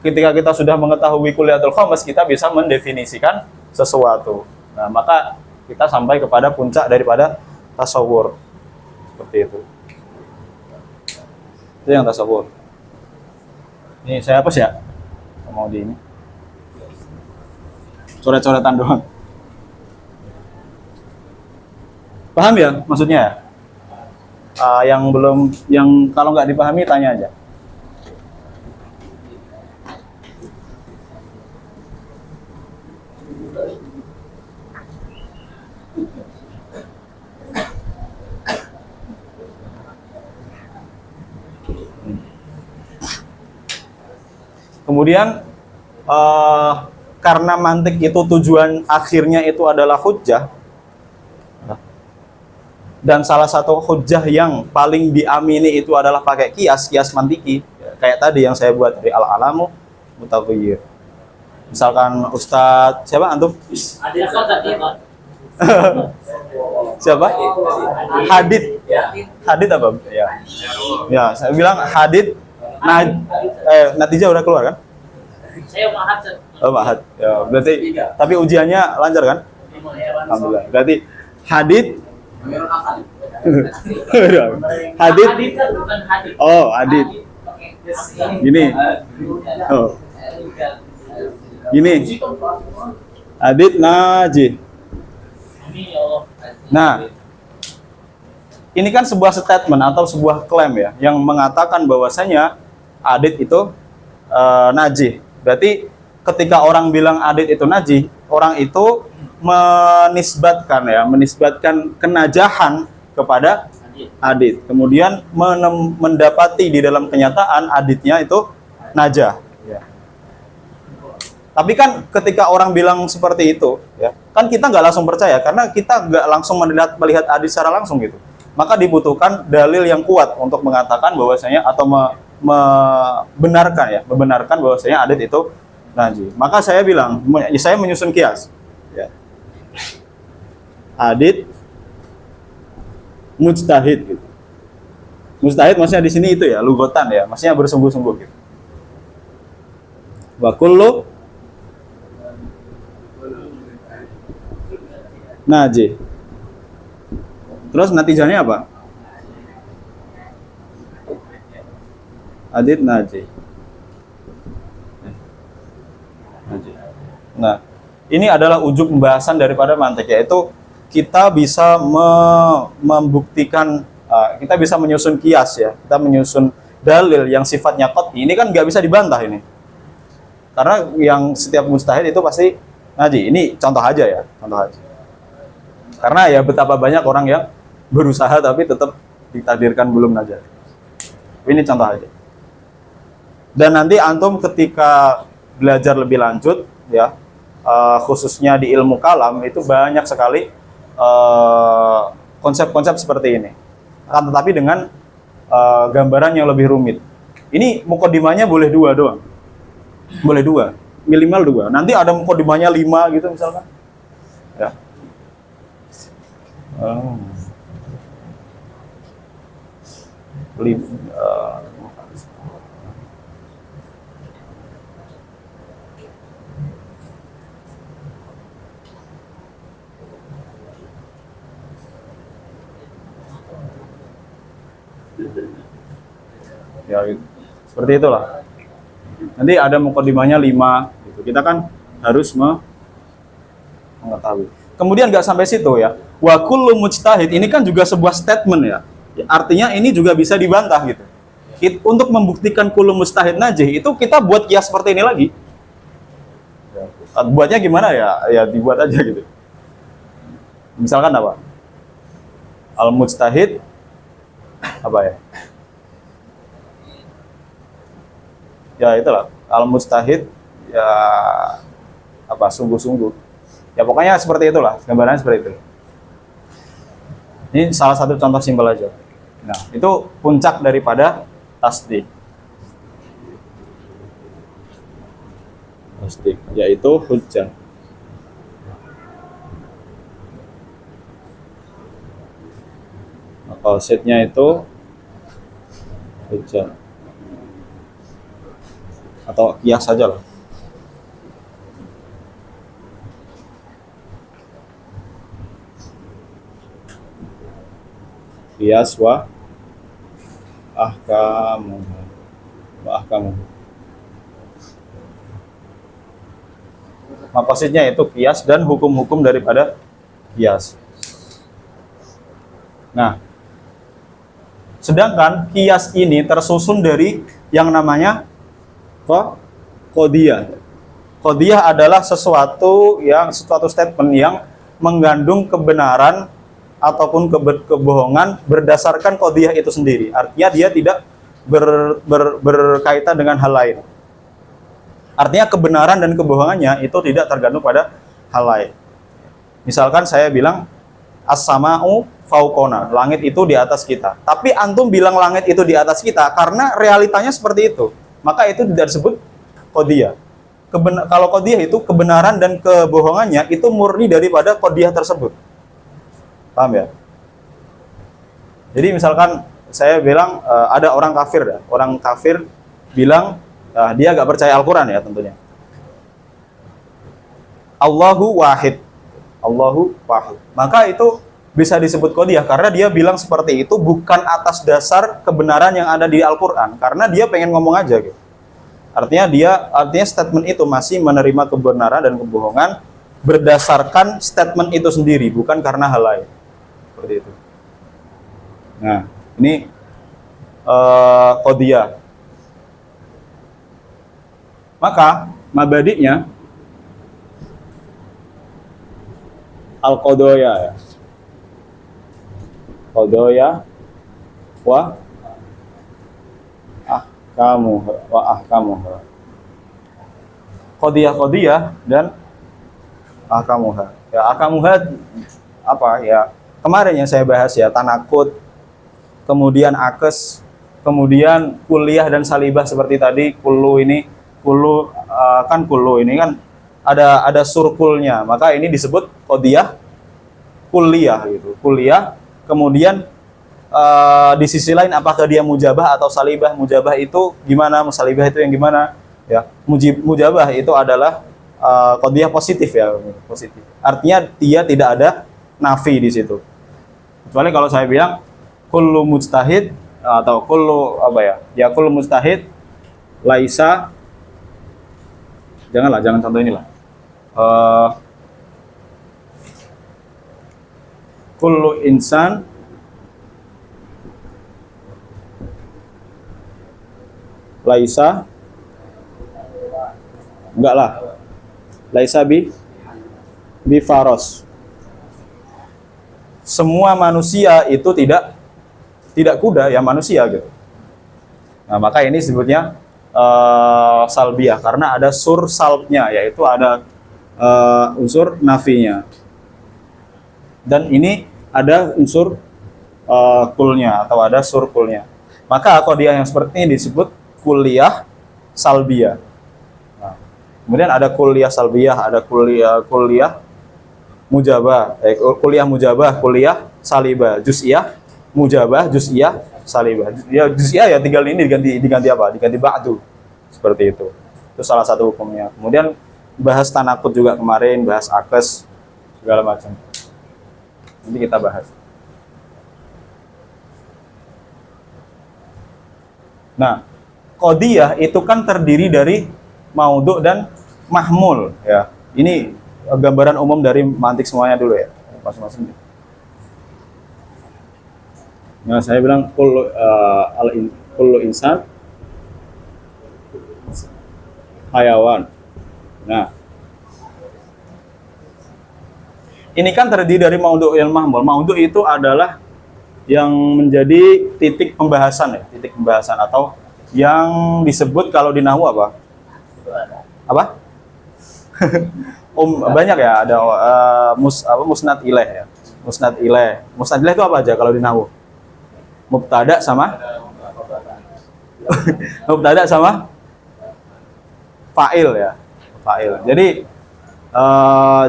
Ketika kita sudah mengetahui kulliyatul khamas, kita bisa mendefinisikan sesuatu. Nah, maka kita sampai kepada puncak daripada tasawur. Seperti itu. Itu yang tasawur. Ini saya hapus ya. Mau di ini. Coret-coretan doang. Paham ya maksudnya? Yang kalau nggak dipahami tanya aja. Kemudian karena mantik itu tujuan akhirnya itu adalah hujjah, dan salah satu hujjah yang paling diamini itu adalah pakai kias mantiki, kayak tadi yang saya buat dari al-alamu mutaghayyir. Misalkan Ustadz siapa antum? Siapa? Hadid apa? Ya, saya bilang hadid. Natijah udah keluar kan? Saya Mahat. Oh, Mahat. Ya, berarti tapi ujiannya lancar kan? Alhamdulillah. Berarti hadid. Hadid. Bukan hadid. Oh, hadid. Gini. Oh. Gini. Hadid najih. Nah, ini kan sebuah statement atau sebuah klaim ya, yang mengatakan bahwasanya hadid itu najih. Berarti ketika orang bilang hadid itu najih, orang itu menisbatkan kenajahan kepada hadid. Kemudian mendapati di dalam kenyataan hadidnya itu najah. Ya. Tapi kan ketika orang bilang seperti itu, ya, kan kita nggak langsung percaya karena kita nggak langsung melihat hadid secara langsung gitu. Maka dibutuhkan dalil yang kuat untuk mengatakan bahwasanya atau membenarkan bahwasanya hadid itu najih. Maka saya bilang, saya menyusun kias. Ya. Hadid mujtahid gitu. Mujtahid maksudnya di sini itu ya, lugotan ya, maksudnya bersungguh-sungguh gitu. Wa kullu najih. Terus natijahnya apa? Hadid najih. Nah, ini adalah ujung pembahasan daripada mantik, yaitu kita bisa membuktikan, kita bisa menyusun kias ya, kita menyusun dalil yang sifatnya qat'i. Ini kan nggak bisa dibantah ini, karena yang setiap mujtahid itu pasti najih. Ini contoh aja ya, contoh aja. Karena ya betapa banyak orang yang berusaha tapi tetap ditakdirkan belum najah. Ini contoh aja. Dan nanti antum ketika belajar lebih lanjut ya, khususnya di ilmu kalam itu banyak sekali konsep-konsep seperti ini. Akan tetapi dengan gambaran yang lebih rumit. Ini mukodimanya boleh 2 doang. Boleh 2, minimal 2. Nanti ada mukodimanya 5 gitu misalkan. Ya. Ya, gitu. Seperti itulah. Nanti ada mukodimanya 5 gitu. Kita kan harus mengetahui. Kemudian nggak sampai situ ya. Wa kullu mujtahid ini kan juga sebuah statement ya. Artinya ini juga bisa dibantah gitu. Untuk membuktikan kullu mujtahid najih itu kita buat kias seperti ini lagi. Buatnya gimana ya? Ya dibuat aja gitu. Misalkan apa? Al mujtahid apa ya? Ya itulah al mujtahid ya apa sungguh-sungguh. Ya pokoknya seperti itulah, gambarannya seperti itu. Ini salah satu contoh simpel aja. Nah, itu puncak daripada tasdik. Tasdik yaitu hujjah. Maqasidnya itu hujjah. Atau kias saja lah. Kias wa ahkamu. Maksudnya itu kias dan hukum-hukum daripada kias. Nah, sedangkan kias ini tersusun dari yang namanya qadiyah. Qadiyah adalah sesuatu statement yang mengandung kebenaran ataupun kebohongan berdasarkan qadiyah itu sendiri. Artinya dia tidak berkaitan dengan hal lain. Artinya kebenaran dan kebohongannya itu tidak tergantung pada hal lain. Misalkan saya bilang as-sama'u fauqona, langit itu di atas kita. Tapi antum bilang langit itu di atas kita karena realitanya seperti itu. Maka itu tidak disebut qadiyah. Kalau qadiyah itu kebenaran dan kebohongannya itu murni daripada qadiyah tersebut. Paham ya? Jadi misalkan saya bilang ada orang kafir bilang dia gak percaya Al-Quran ya tentunya. Allahu wahid. Maka itu bisa disebut qadiyah karena dia bilang seperti itu bukan atas dasar kebenaran yang ada di Al-Quran, karena dia pengen ngomong aja gitu. Artinya statement itu masih menerima kebenaran dan kebohongan berdasarkan statement itu sendiri, bukan karena hal lain. Seperti itu. Nah, ini qadiyah. Maka mabadi'nya al-qadaya ya. Qadaya wa ahkamuha. Qadiyah dan ahkamuha. Ya, ahkamuha apa ya? Kemarin yang saya bahas ya, tanakut, kemudian akes, kemudian kuliah dan salibah seperti tadi, kullu ini kan ada surkulnya, maka ini disebut qadiyah kuliah gitu. Kuliah, kemudian di sisi lain apakah dia mujabah atau salibah? Mujabah itu gimana? Salibah itu yang gimana? Ya, mujabah itu adalah qadiyah positif ya, positif. Artinya dia tidak ada nafi di situ. Kecuali kalau saya bilang kullu mujtahid atau kullu kullu mujtahid laisa, jangan contoh inilah. Kullu insan laisa, enggak lah, laisa bi faros. Semua manusia itu tidak kuda ya, manusia gitu. Nah, maka ini sebutnya salbiah karena ada sur salbnya, yaitu ada unsur nafinya. Dan ini ada unsur kulnya atau ada surkulnya. Maka qadiyah yang seperti ini disebut kuliah salbiyah. Nah, kemudian ada kuliah salbiyah, ada kuliah mujabah, kuliah mujabah, kuliah salibah, juz'iyah mujabah, juz'iyah salibah. Ya juz'iyah ya tinggal ini diganti apa? Diganti ba'du. Seperti itu. Itu salah satu hukumnya. Kemudian bahas tanakut juga kemarin, bahas akes segala macam. Nanti kita bahas. Nah, qadiyah itu kan terdiri dari maudhu dan mahmul ya. Ini gambaran umum dari mantik semuanya dulu ya, masing-masing. Nah, saya bilang kullu insan hayawan. Nah, ini kan terdiri dari maudhu dan mahmul. Maudhu itu adalah yang menjadi titik pembahasan ya, titik pembahasan atau yang disebut kalau di nahwu apa? Apa? Banyak ya, ada musnad ilaih ya. Musnad ilaih. Musnad ilaih itu apa aja kalau di nahwu? Mubtada sama mubtada sama fa'il ya. Fa'il. Jadi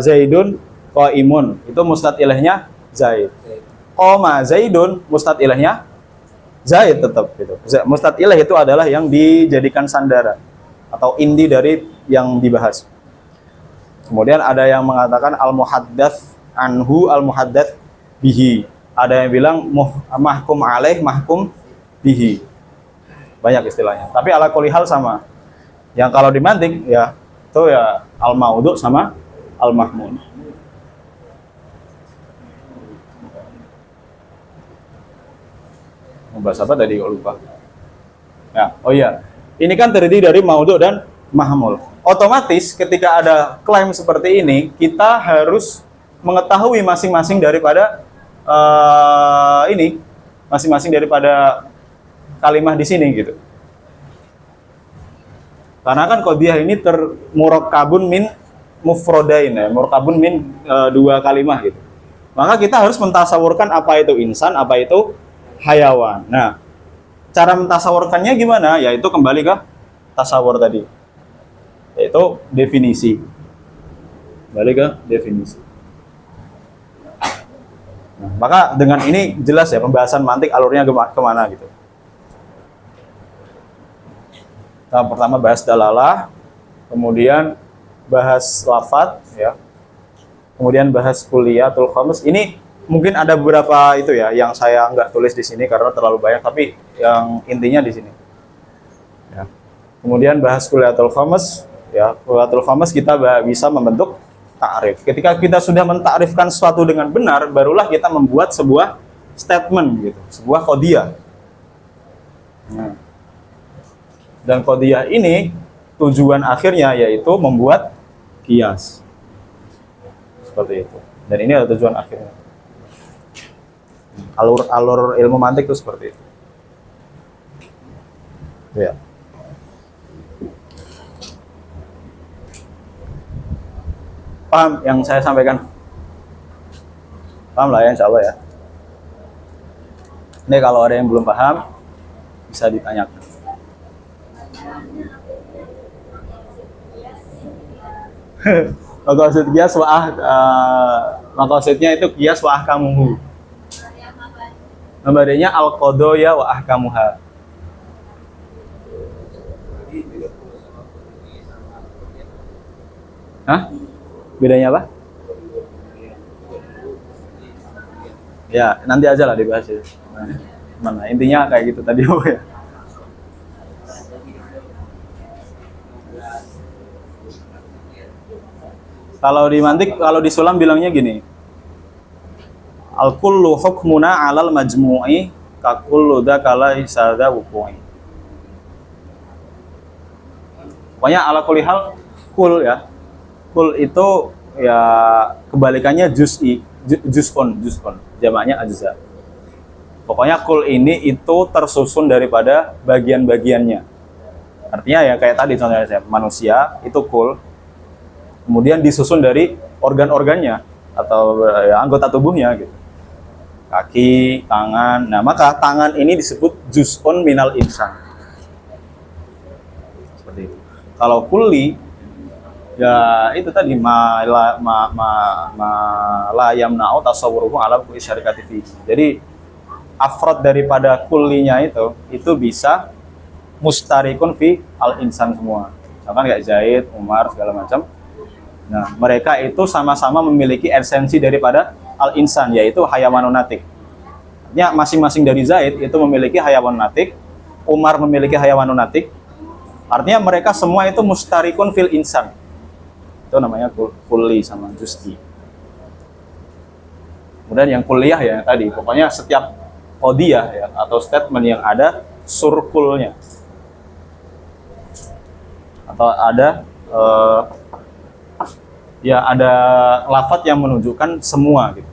Zaidun qaimun itu musnad ilaihnya Zaid. Qoma Zaidun mustad ilahnya Zaid tetap gitu. Mustad ilah itu adalah yang dijadikan sandara atau inti dari yang dibahas. Kemudian ada yang mengatakan al-muhaddats anhu al-muhaddats bihi. Ada yang bilang mahkum alaih mahkum bihi. Banyak istilahnya. Tapi ala kulli hal sama. Yang kalau dimantik ya itu ya al-maudhu sama al-mahmul. Membahas apa tadi kalau lupa? Ya, oh iya. Ini kan terdiri dari maudhu dan mahmul. Otomatis ketika ada klaim seperti ini, kita harus mengetahui masing-masing daripada masing-masing daripada kalimah di sini gitu. Karena kan qadiyah ini murakkabun min mufradain ya, murakkabun min dua kalimah gitu. Maka kita harus mentasawurkan apa itu insan, apa itu hayawan. Nah, cara mentasawurkannya gimana? Yaitu kembali ke tasawur tadi, yaitu definisi. Kembali ke definisi. Nah, maka dengan ini jelas ya pembahasan mantik alurnya kemana gitu. Nah, pertama bahas dalalah, kemudian bahas lafadz ya, kemudian bahas kuliyatul khamis. Ini mungkin ada beberapa itu ya yang saya nggak tulis di sini karena terlalu banyak, tapi yang intinya di sini. Ya. Kemudian bahas kuliyatul khamis, ya kuliyatul khamis kita bisa membentuk ta'rif. Ketika kita sudah mentakrifkan sesuatu dengan benar, barulah kita membuat sebuah statement gitu, sebuah qadiyah. Nah. Dan qadiyah ini tujuan akhirnya yaitu membuat qiyas. Seperti itu. Dan ini adalah tujuan akhirnya. Alur ilmu mantik itu seperti itu. Ya. Paham yang saya sampaikan? Paham lah ya, insya Allah ya. Ini kalau ada yang belum paham bisa ditanyakan. Maksud qiyas maksudnya itu qiyas wa ahkamuhu. Namanya al-qadaya wa ahkamuha. Hah? Bedanya apa? Ya, nanti aja lah dibahas ya. Mana? Intinya kayak gitu tadi ya. Kalau di mantik, kalau di sulam bilangnya gini. Al-kullu hukmuna 'alal majmu'i ka kullu dzakala isada wuqu'i. Pokoknya ala kulli hal kul ya. Kul itu ya kebalikannya juz'un, jamaknya ajza. Pokoknya kul ini itu tersusun daripada bagian-bagiannya. Artinya ya kayak tadi contohnya saya, manusia itu kul. kemudian disusun dari organ-organnya atau ya, anggota tubuhnya gitu. Kaki, tangan. Nah, maka tangan ini disebut juz'un minal insan. Seperti itu. Kalau kulli ya itu tadi la yamna'u tasawwuruhu ala kulli syarikati fi. Jadi afrod daripada kullinya itu bisa mustarikun fi al insan semua. Misalkan kayak Zaid, Umar segala macam. Nah, mereka itu sama-sama memiliki esensi daripada al-insan, yaitu hayawanun natik. Artinya masing-masing dari Zaid itu memiliki hayawan natik, Umar memiliki hayawanun natik. Artinya mereka semua itu mustarikun fil insan. Itu namanya kulli sama juz'i. Kemudian yang kuliah ya tadi, pokoknya setiap qadiyah ya atau statement yang ada surkulnya. Atau ada ya ada lafadz yang menunjukkan semua gitu.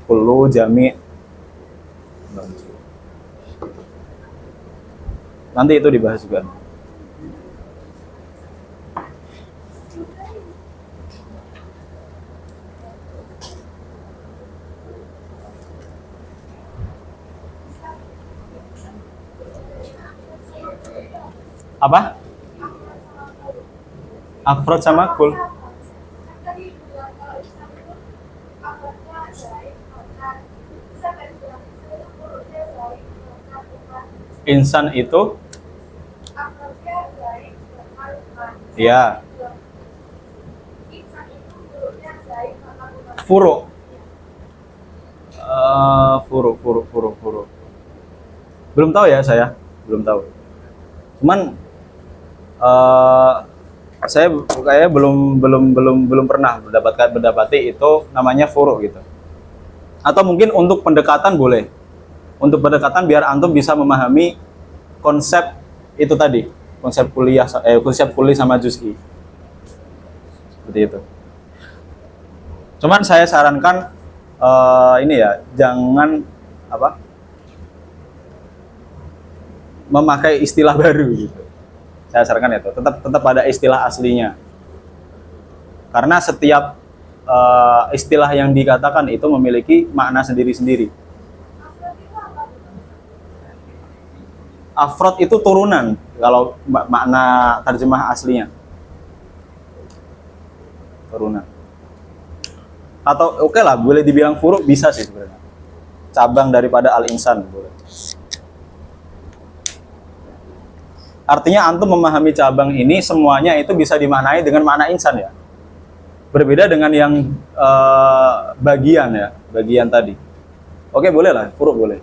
Kullu, jami'. Nanti itu dibahas juga. Apa? Afrod sama kul. Insan itu ya furu. Furu. Belum tahu ya saya, belum tahu. Cuman saya kayaknya belum pernah mendapati itu namanya furu gitu. Atau mungkin untuk pendekatan boleh. Untuk pendekatan biar antum bisa memahami konsep itu tadi, konsep kulli sama juz'i. Seperti itu. Cuman saya sarankan ini ya, jangan memakai istilah baru gitu. Saya sarankan itu, tetap ada istilah aslinya. Karena setiap istilah yang dikatakan itu memiliki makna sendiri-sendiri. Afrod itu turunan kalau makna terjemah aslinya. Turunan. Atau oke lah, boleh dibilang furu bisa sih sebenarnya. Cabang daripada al-insan boleh. Artinya antum memahami cabang ini semuanya itu bisa dimaknai dengan makna insan ya. Berbeda dengan yang bagian tadi. Oke, boleh lah, furu boleh.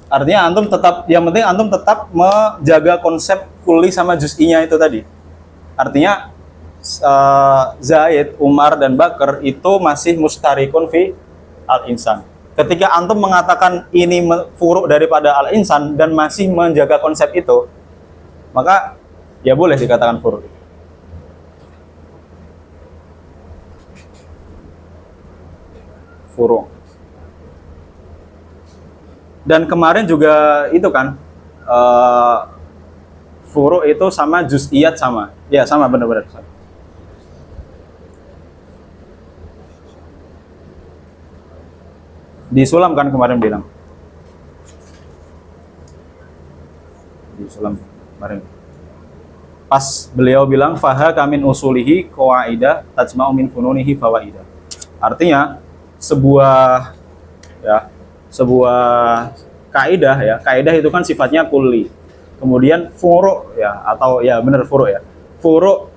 Artinya antum tetap, yang penting antum tetap menjaga konsep kulli sama juz'inya itu tadi. Artinya Zaid, Umar, dan Bakar itu masih mustarikun fi al-insan. Ketika antum mengatakan ini furu daripada al-insan dan masih menjaga konsep itu, maka ya boleh dikatakan furu. Furu. Dan kemarin juga itu kan furu itu sama juz'iyat sama. Ya, sama benar-benar sama. Di Sulam kan kemarin bilang. Di Sulam kemarin. Pas beliau bilang faha kamin usulihi qawaidah tajma'u min fununihi fawaidah. Artinya sebuah kaidah itu kan sifatnya kulli. Kemudian furu ya, atau ya benar furu ya. Furu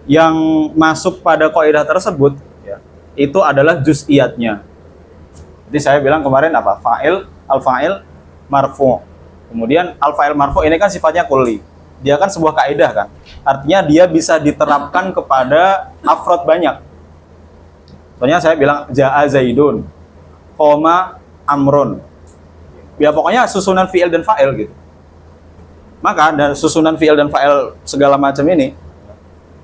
yang masuk pada kaidah tersebut ya, itu adalah juz'iyatnya. Jadi saya bilang kemarin apa? Al-fa'il marfu'. Kemudian al-fa'il marfu' ini kan sifatnya kulli. Dia kan sebuah kaidah kan. Artinya dia bisa diterapkan kepada afrod banyak. Contohnya saya bilang ja'a Zaidun, qoma Amrun. Ya pokoknya susunan fi'il dan fa'il gitu. Maka dan susunan fi'il dan fa'il segala macam ini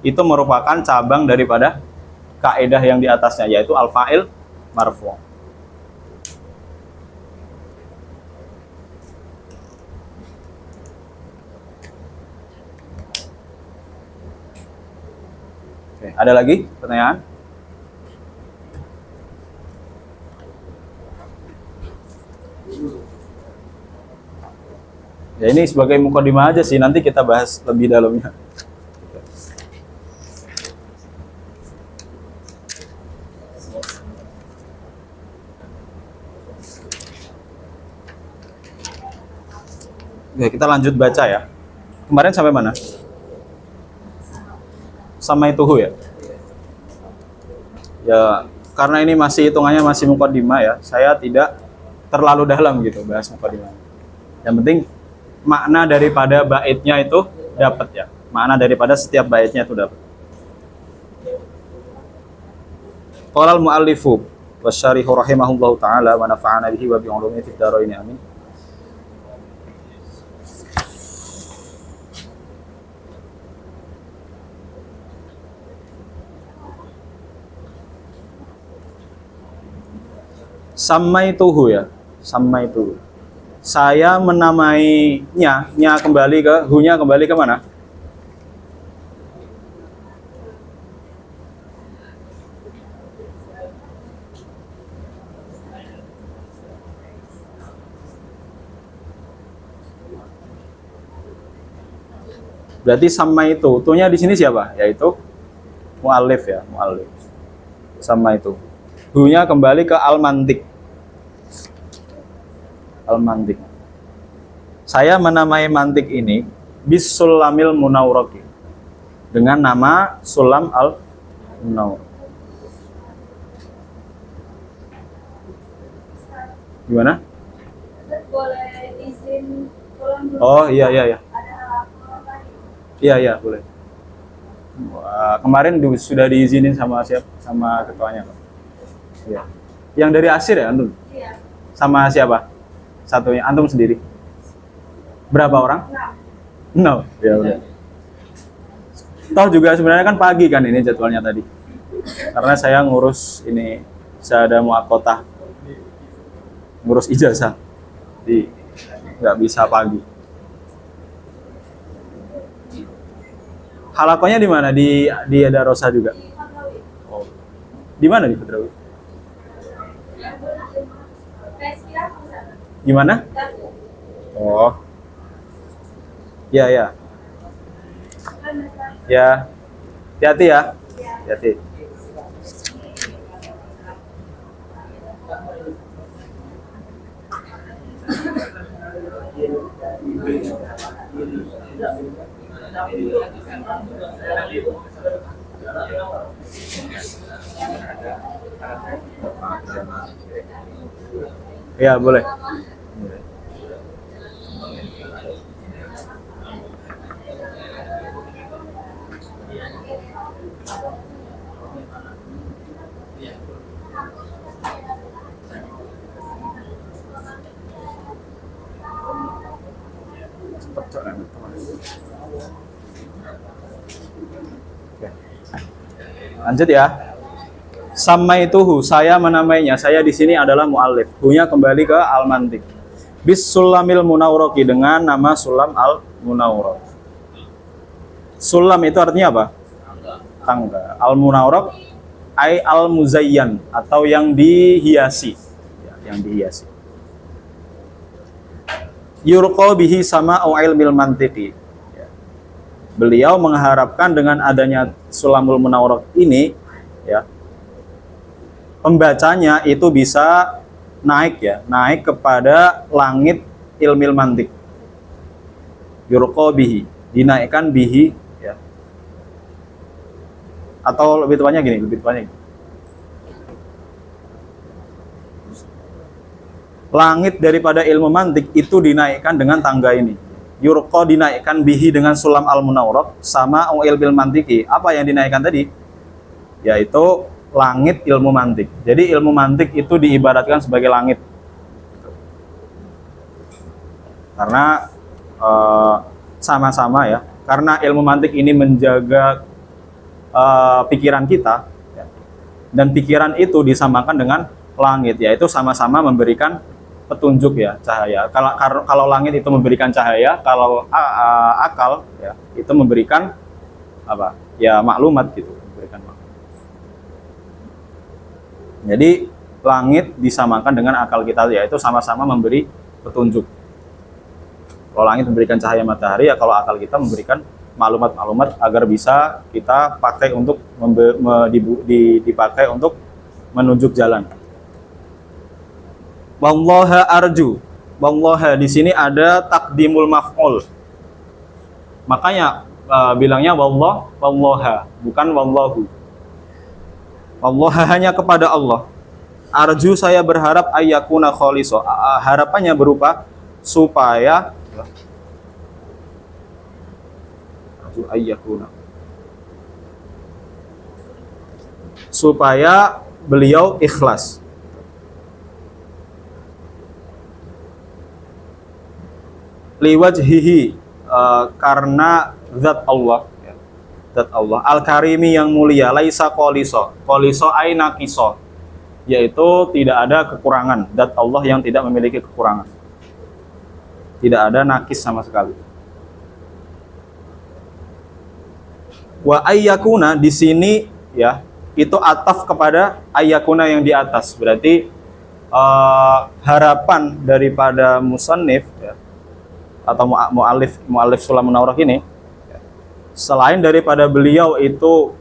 itu merupakan cabang daripada kaidah yang di atasnya, yaitu al-fa'il marfu'. Ada lagi pertanyaan? Ya ini sebagai mukadimah aja sih, nanti kita bahas lebih dalamnya. Ya, kita lanjut baca ya. Kemarin sampai mana? Sama itu ya. Ya, karena ini masih hitungannya masih mukadimah ya, saya tidak terlalu dalam gitu bahas mukadimah. Yang penting makna daripada baitnya itu dapat ya. Makna daripada setiap baitnya itu dapat. Qala al-muallifu wasyarihu rahimahullahu taala wa nafa'ana bihi wa bi ulumihi fid dharain amin. Samaituhu ya, samaituhu. Saya menamainya, nya kembali ke, hunya kembali ke mana? Berarti sama itu, tunya di sini siapa? Yaitu mu'allif ya, mu'allif. Sama itu. Hunya kembali ke al-mantik. Al-mantik. Saya menamai mantik ini bis-sulamil munawraqi, dengan nama sulam al-munawraq. Gimana? Boleh izin pulang dulu? Oh iya iya iya. Ada laporan tadi. Iya iya boleh. Wah, kemarin sudah diizinin sama siapa? Sama ketuanya, Pak. Iya. Yang dari Asir ya, antum? Iya. Sama siapa? Satunya, antum sendiri. Berapa orang? Nah, 6. Ya udah. Toh juga sebenarnya kan pagi kan ini jadwalnya tadi. Karena saya ngurus ini, saya ada muakotah, ngurus ijazah. Jadi nggak bisa pagi. Halakonya di mana? Di Darosa juga. di Fadrawi. Oh. Di mana di Fadrawi? Peskia bisa. Gimana? Daku. Oh. Ya ya. Kan bisa. Ya. Hati-hati ya. Ya. Hati-hati. Ya boleh. Oke. Lanjut ya. Samaituhu, saya menamainya. Saya di sini adalah muallif. Hunya kembali ke al-mantik. Bis sulamil munawraqi, dengan nama sulam al-munawraq. Sulam itu artinya apa? Tangga. Al-munawraq ai al-muzayyan, atau yang dihiasi. Ya, yang dihiasi. Yurqa bihi sama'u ilmil mantiqi. Ya. Beliau mengharapkan dengan adanya sulamul munawraq ini, ya, pembacanya itu bisa naik ya, naik kepada langit ilmil mantik. Yurqa bihi, dinaikkan bihi ya. Atau lebih tepatnya gini, langit daripada ilmu mantik itu dinaikkan dengan tangga ini. Yurqa, dinaikkan bihi dengan sulam al-munawraq, sama ilmil mantiki. Apa yang dinaikkan tadi? Yaitu langit ilmu mantik. Jadi ilmu mantik itu diibaratkan sebagai langit. Karena sama-sama ya. Karena ilmu mantik ini menjaga pikiran kita, ya. Dan pikiran itu disamakan dengan langit, yaitu sama-sama memberikan petunjuk ya, cahaya. Kalau langit itu memberikan cahaya, kalau akal ya itu memberikan apa? Ya maklumat gitu, memberikan maklumat. Jadi langit disamakan dengan akal kita, yaitu sama-sama memberi petunjuk. Kalau langit memberikan cahaya matahari, ya kalau akal kita memberikan maklumat-maklumat agar bisa kita pakai untuk dipakai untuk menunjuk jalan. Wallaha arju. Wallaha di sini ada takdimul maf'ul. Makanya bilangnya wallaha, bukan wallahu. Wallaha hanya kepada Allah. Arju saya berharap ayyakuna khaliso. Harapannya berupa supaya arju ayyakuna, supaya beliau ikhlas. Liwajhihi, karena zat Allah, ya. Zat Allah al-karimi yang mulia, laisa qaliso, qaliso ay naqiso, yaitu tidak ada kekurangan. Zat Allah yang tidak memiliki kekurangan, tidak ada nakis sama sekali. Wa ayyakuna di sini ya, itu ataf kepada ayyakuna yang di atas. Berarti harapan daripada musannif ya, atau mu'alif Sulamun Nawrah ini, selain daripada beliau itu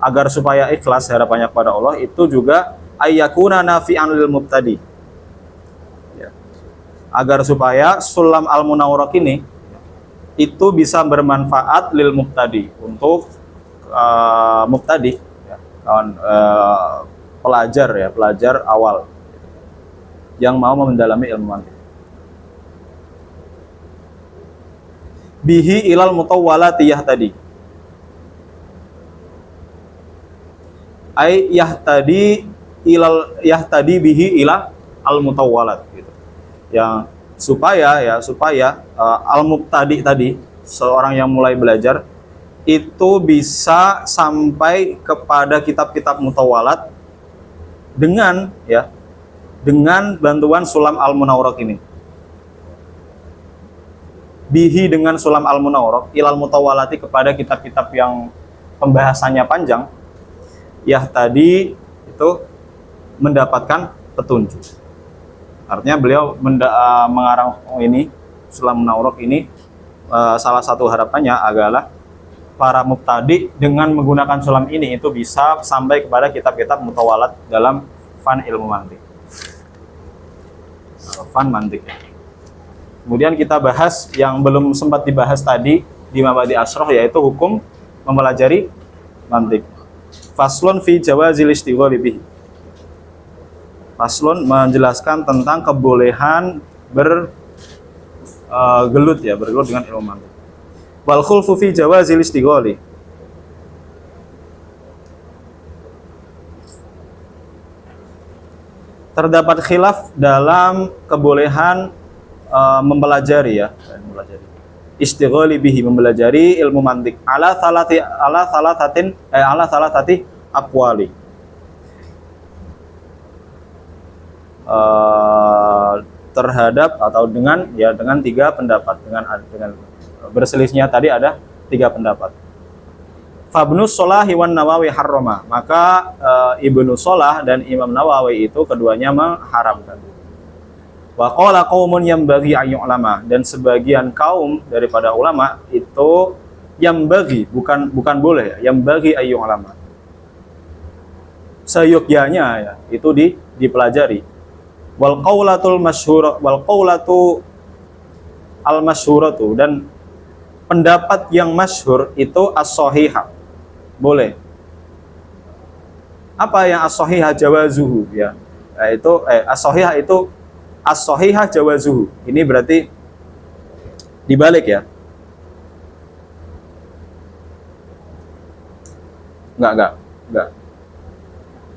agar supaya ikhlas harapannya kepada Allah, itu juga ayyakuna nafi'an lil mubtadi, ya. Agar supaya Sulam al-Munawwarah ini itu bisa bermanfaat lil mubtadi, untuk mubtadi ya, pelajar ya, pelajar awal yang mau mendalami ilmu mantiq. Bihi ilal mutawwalati yahtadi, ay yahtadi bihi ila al mutawwalat gitu. Yang supaya al mubtadi tadi, seorang yang mulai belajar itu bisa sampai kepada kitab-kitab mutawwalat dengan bantuan Sulam al-Munawwarah ini. Bihi dengan Sulam al-Munawwarah ilal mutawwalati, kepada kitab-kitab yang pembahasannya panjang, tadi itu mendapatkan petunjuk. Artinya beliau mengarang ini, Sulam al-Munawwarah ini, salah satu harapannya adalah para mubtadi dengan menggunakan sulam ini itu bisa sampai kepada kitab-kitab mutawwalat dalam fan ilmu mantiq, fan mantiq. Kemudian kita bahas yang belum sempat dibahas tadi di Mabadi Asroh, yaitu hukum mempelajari mantiq. Faslun fi jawazil istighali bihi. Faslun menjelaskan tentang kebolehan bergelut dengan ilmu mantiq. Wal khulfu fi jawazil istighali. Terdapat khilaf dalam kebolehan mempelajari istighali bihi, mempelajari ilmu mantiq ala salatati aqwali, terhadap atau dengan tiga pendapat, dengan berselisihnya tadi ada tiga pendapat. Fabnu Sholahi wan Nawawi harrama, maka Ibnu Sholah dan Imam Nawawi itu keduanya mengharamkan. Wa qala qaumun yambaghi an yu'lama, dan sebagian kaum daripada ulama itu yambaghi, bukan boleh ya, yambaghi an yu'lama, seyogyanya ya, itu dipelajari. Wal qaulatul masyhur, wal qaulatu al masyhuratu, dan pendapat yang masyhur itu as-shahihah, boleh. Apa yang as-shahihah jawazuhu ya? Itu as-shahihah itu as-shahihah jawazuhu. Ini berarti dibalik ya. Enggak.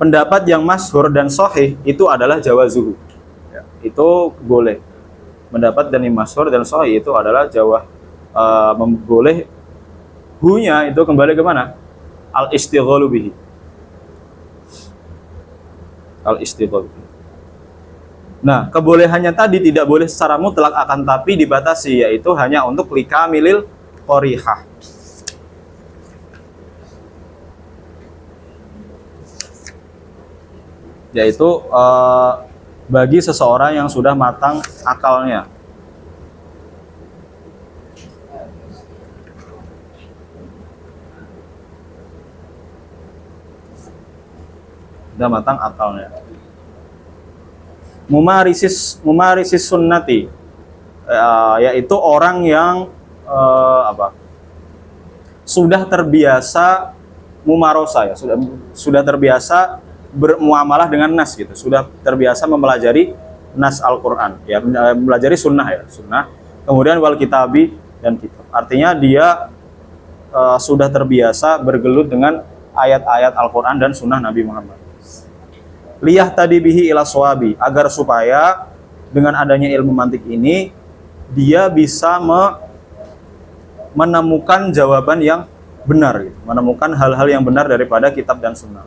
Pendapat yang masyhur dan sahih itu adalah jawazuhu. Ya, itu boleh. Pendapat dan yang masyhur dan sahih itu adalah boleh. Hunya itu kembali ke mana? Al-istighalu bihi. Al-istighalu bihi. Nah, kebolehannya tadi tidak boleh secara mutlak, akan tapi dibatasi, yaitu hanya untuk likamilil qorihah. yaitu bagi seseorang yang sudah matang akalnya. Sudah matang akalnya. Mumarisis sunnati, yaitu orang yang sudah terbiasa mumarosa, ya, sudah terbiasa bermuamalah dengan nas gitu, sudah terbiasa mempelajari nas Al-Qur'an, ya, mempelajari sunnah, ya, sunnah. Kemudian wal kitabi dan kitab. Artinya dia sudah terbiasa bergelut dengan ayat-ayat Al-Qur'an dan sunnah Nabi Muhammad. Liyah tadi bihi ila swabi, agar supaya dengan adanya ilmu mantik ini dia bisa menemukan jawaban yang benar, gitu. Menemukan hal-hal yang benar daripada kitab dan sunnah.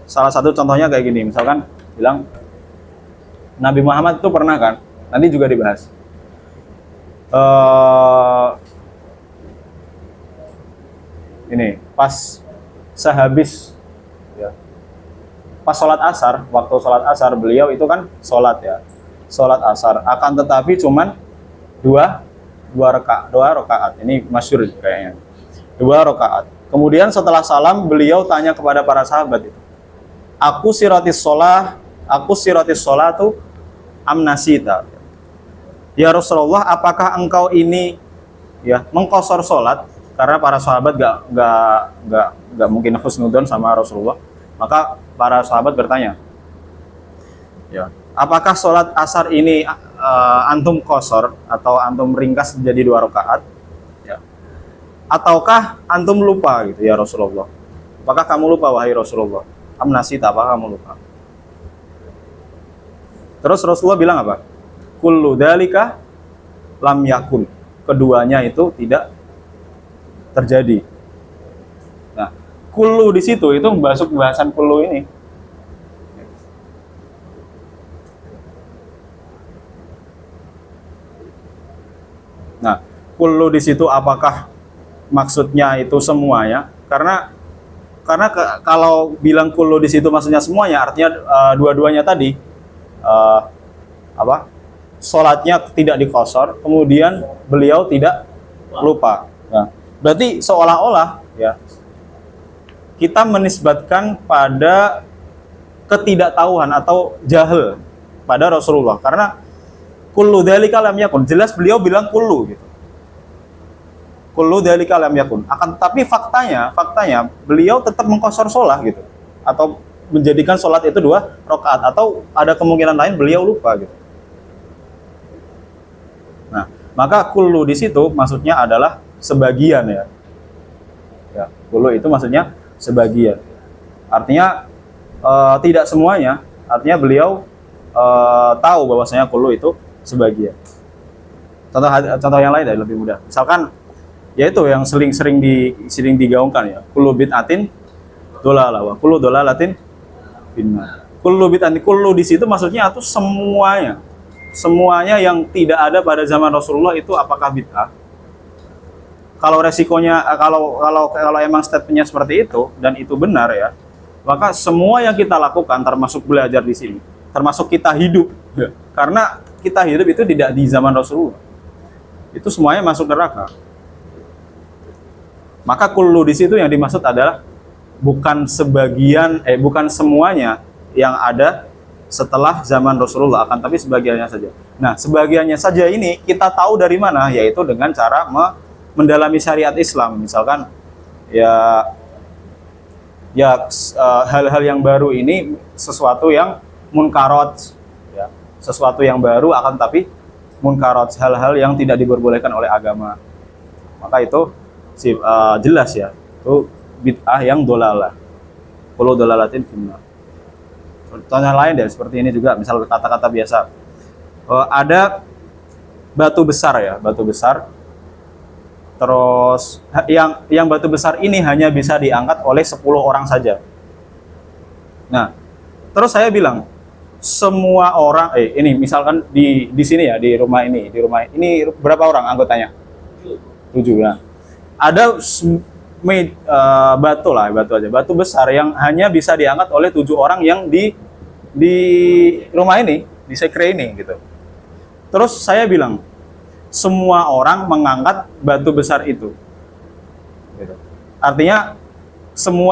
Salah satu contohnya kayak gini, misalkan bilang Nabi Muhammad itu pernah kan, nanti juga dibahas, ini pas sehabis, ya, pas sholat asar, waktu sholat asar beliau itu kan sholat, ya, sholat asar, akan tetapi cuman dua rakaat. Ini masyhur kayaknya, 2 rakaat. Kemudian setelah salam beliau tanya kepada para sahabat itu, aku siratis sholatu amnasita, ya Rasulullah, apakah engkau ini, ya, mengqashar sholat? Karena para sahabat gak mungkin husnudzon sama Rasulullah. Maka para sahabat bertanya, ya, apakah sholat asar ini antum qashar atau antum ringkas jadi 2 rakaat, ya, ataukah antum lupa gitu ya Rasulullah? Apakah kamu lupa wahai Rasulullah? Amnasita, apakah kamu lupa? Terus Rasulullah bilang apa? Kullu dzalika lam yakun. Keduanya itu tidak terjadi. Nah, kullu di situ itu masuk bahasan kullu ini. Nah, kullu di situ apakah maksudnya itu semuanya? Karena kalau bilang kullu di situ maksudnya semuanya, artinya dua-duanya tadi sholatnya tidak diqashar, kemudian beliau tidak lupa. Nah, berarti seolah-olah, ya, kita menisbatkan pada ketidaktahuan atau jahil pada Rasulullah, karena kullu dzalika lam yakun, jelas beliau bilang kullu gitu. Kullu dzalika lam yakun. Akan tapi faktanya beliau tetap mengqashar sholat gitu, atau menjadikan sholat itu 2 rakaat, atau ada kemungkinan lain beliau lupa gitu. Nah, maka kullu di situ maksudnya adalah sebagian, ya. Ya, kullu itu maksudnya sebagian. Artinya tidak semuanya. Artinya beliau tahu bahwasanya kullu itu sebagian. Contoh yang lain ya, lebih mudah. Misalkan yaitu yang sering digaungkan, ya, kullu bid'atin dhalalah wa kullu dhalalatin finnar. Kullu bid'atin, kullu di situ maksudnya itu semuanya yang tidak ada pada zaman Rasulullah itu apakah bid'ah? Kalau resikonya, kalau emang statementnya seperti itu dan itu benar, ya, maka semua yang kita lakukan termasuk belajar di sini, termasuk kita hidup, ya, karena kita hidup itu tidak di zaman Rasulullah, itu semuanya masuk neraka. Maka kullu di situ yang dimaksud adalah bukan semuanya yang ada setelah zaman Rasulullah, akan tapi sebagiannya saja. Nah, sebagiannya saja ini kita tahu dari mana? Yaitu dengan cara mendalami syariat Islam. Misalkan hal-hal yang baru ini sesuatu yang munkarat, ya, sesuatu yang baru akan tapi munkarat, hal-hal yang tidak diperbolehkan oleh agama. Maka itu jelas, ya, itu bid'ah yang dhalalah. Kullu dhalalatin finnar. Contohnya lain deh seperti ini juga, misal kata-kata biasa, ada batu besar, ya, batu besar, terus yang batu besar ini hanya bisa diangkat oleh 10 orang saja. Nah, terus saya bilang semua orang, ini misalkan di sini, ya, di rumah ini berapa orang anggotanya? 7, ya. Ada batu lah, batu aja, batu besar yang hanya bisa diangkat oleh 7 orang yang di rumah ini, di sekre ini gitu. Terus saya bilang, semua orang mengangkat batu besar itu. Gitu. Artinya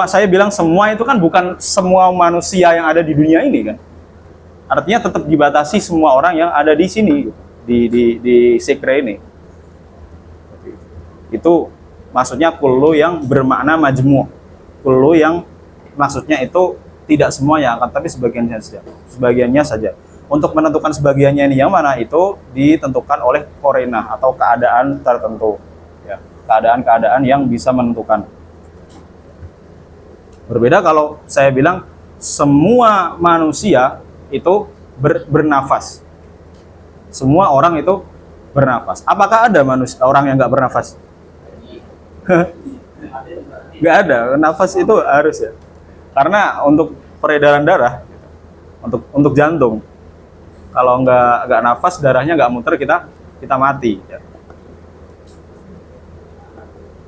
saya bilang semua itu kan bukan semua manusia yang ada di dunia ini kan. Artinya tetap dibatasi semua orang yang ada di sini, di sekre ini. Itu maksudnya kullu yang bermakna majmu'. Kullu yang maksudnya itu tidak semua yang akan, tapi sebagiannya saja. Untuk menentukan sebagiannya ini yang mana itu ditentukan oleh korinah atau keadaan tertentu. Ya, keadaan-keadaan yang bisa menentukan. Berbeda kalau saya bilang semua manusia itu bernafas. Semua orang itu bernafas. Apakah ada orang yang nggak bernafas? Nggak ada. Nafas itu harus ya. Karena untuk peredaran darah, untuk jantung. Kalau nggak nafas, darahnya nggak muter, kita mati. Ya.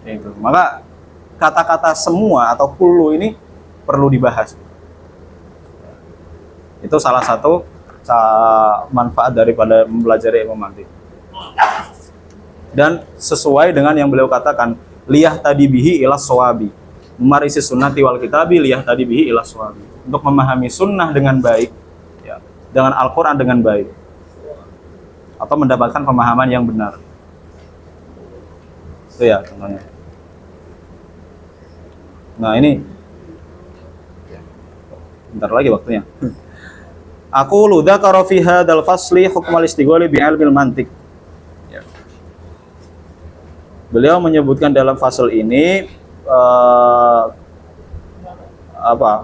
Itu. Maka kata-kata semua atau kullu ini perlu dibahas. Itu salah satu manfaat daripada mempelajari ilmu mantik. Dan sesuai dengan yang beliau katakan, liyah tadi bihi ilas sawabi, memarisi sunnati wal kitabi liyah tadi bihi ilas sawabi, untuk memahami sunnah dengan baik, ya, dengan Al-Quran dengan baik, atau mendapatkan pemahaman yang benar. Itu ya contohnya. Nah ini bentar lagi waktunya. Aku dzakara fi hadzal fasli hukmal istighali bi ilmil mantiq. Ya. Beliau menyebutkan dalam fasal ini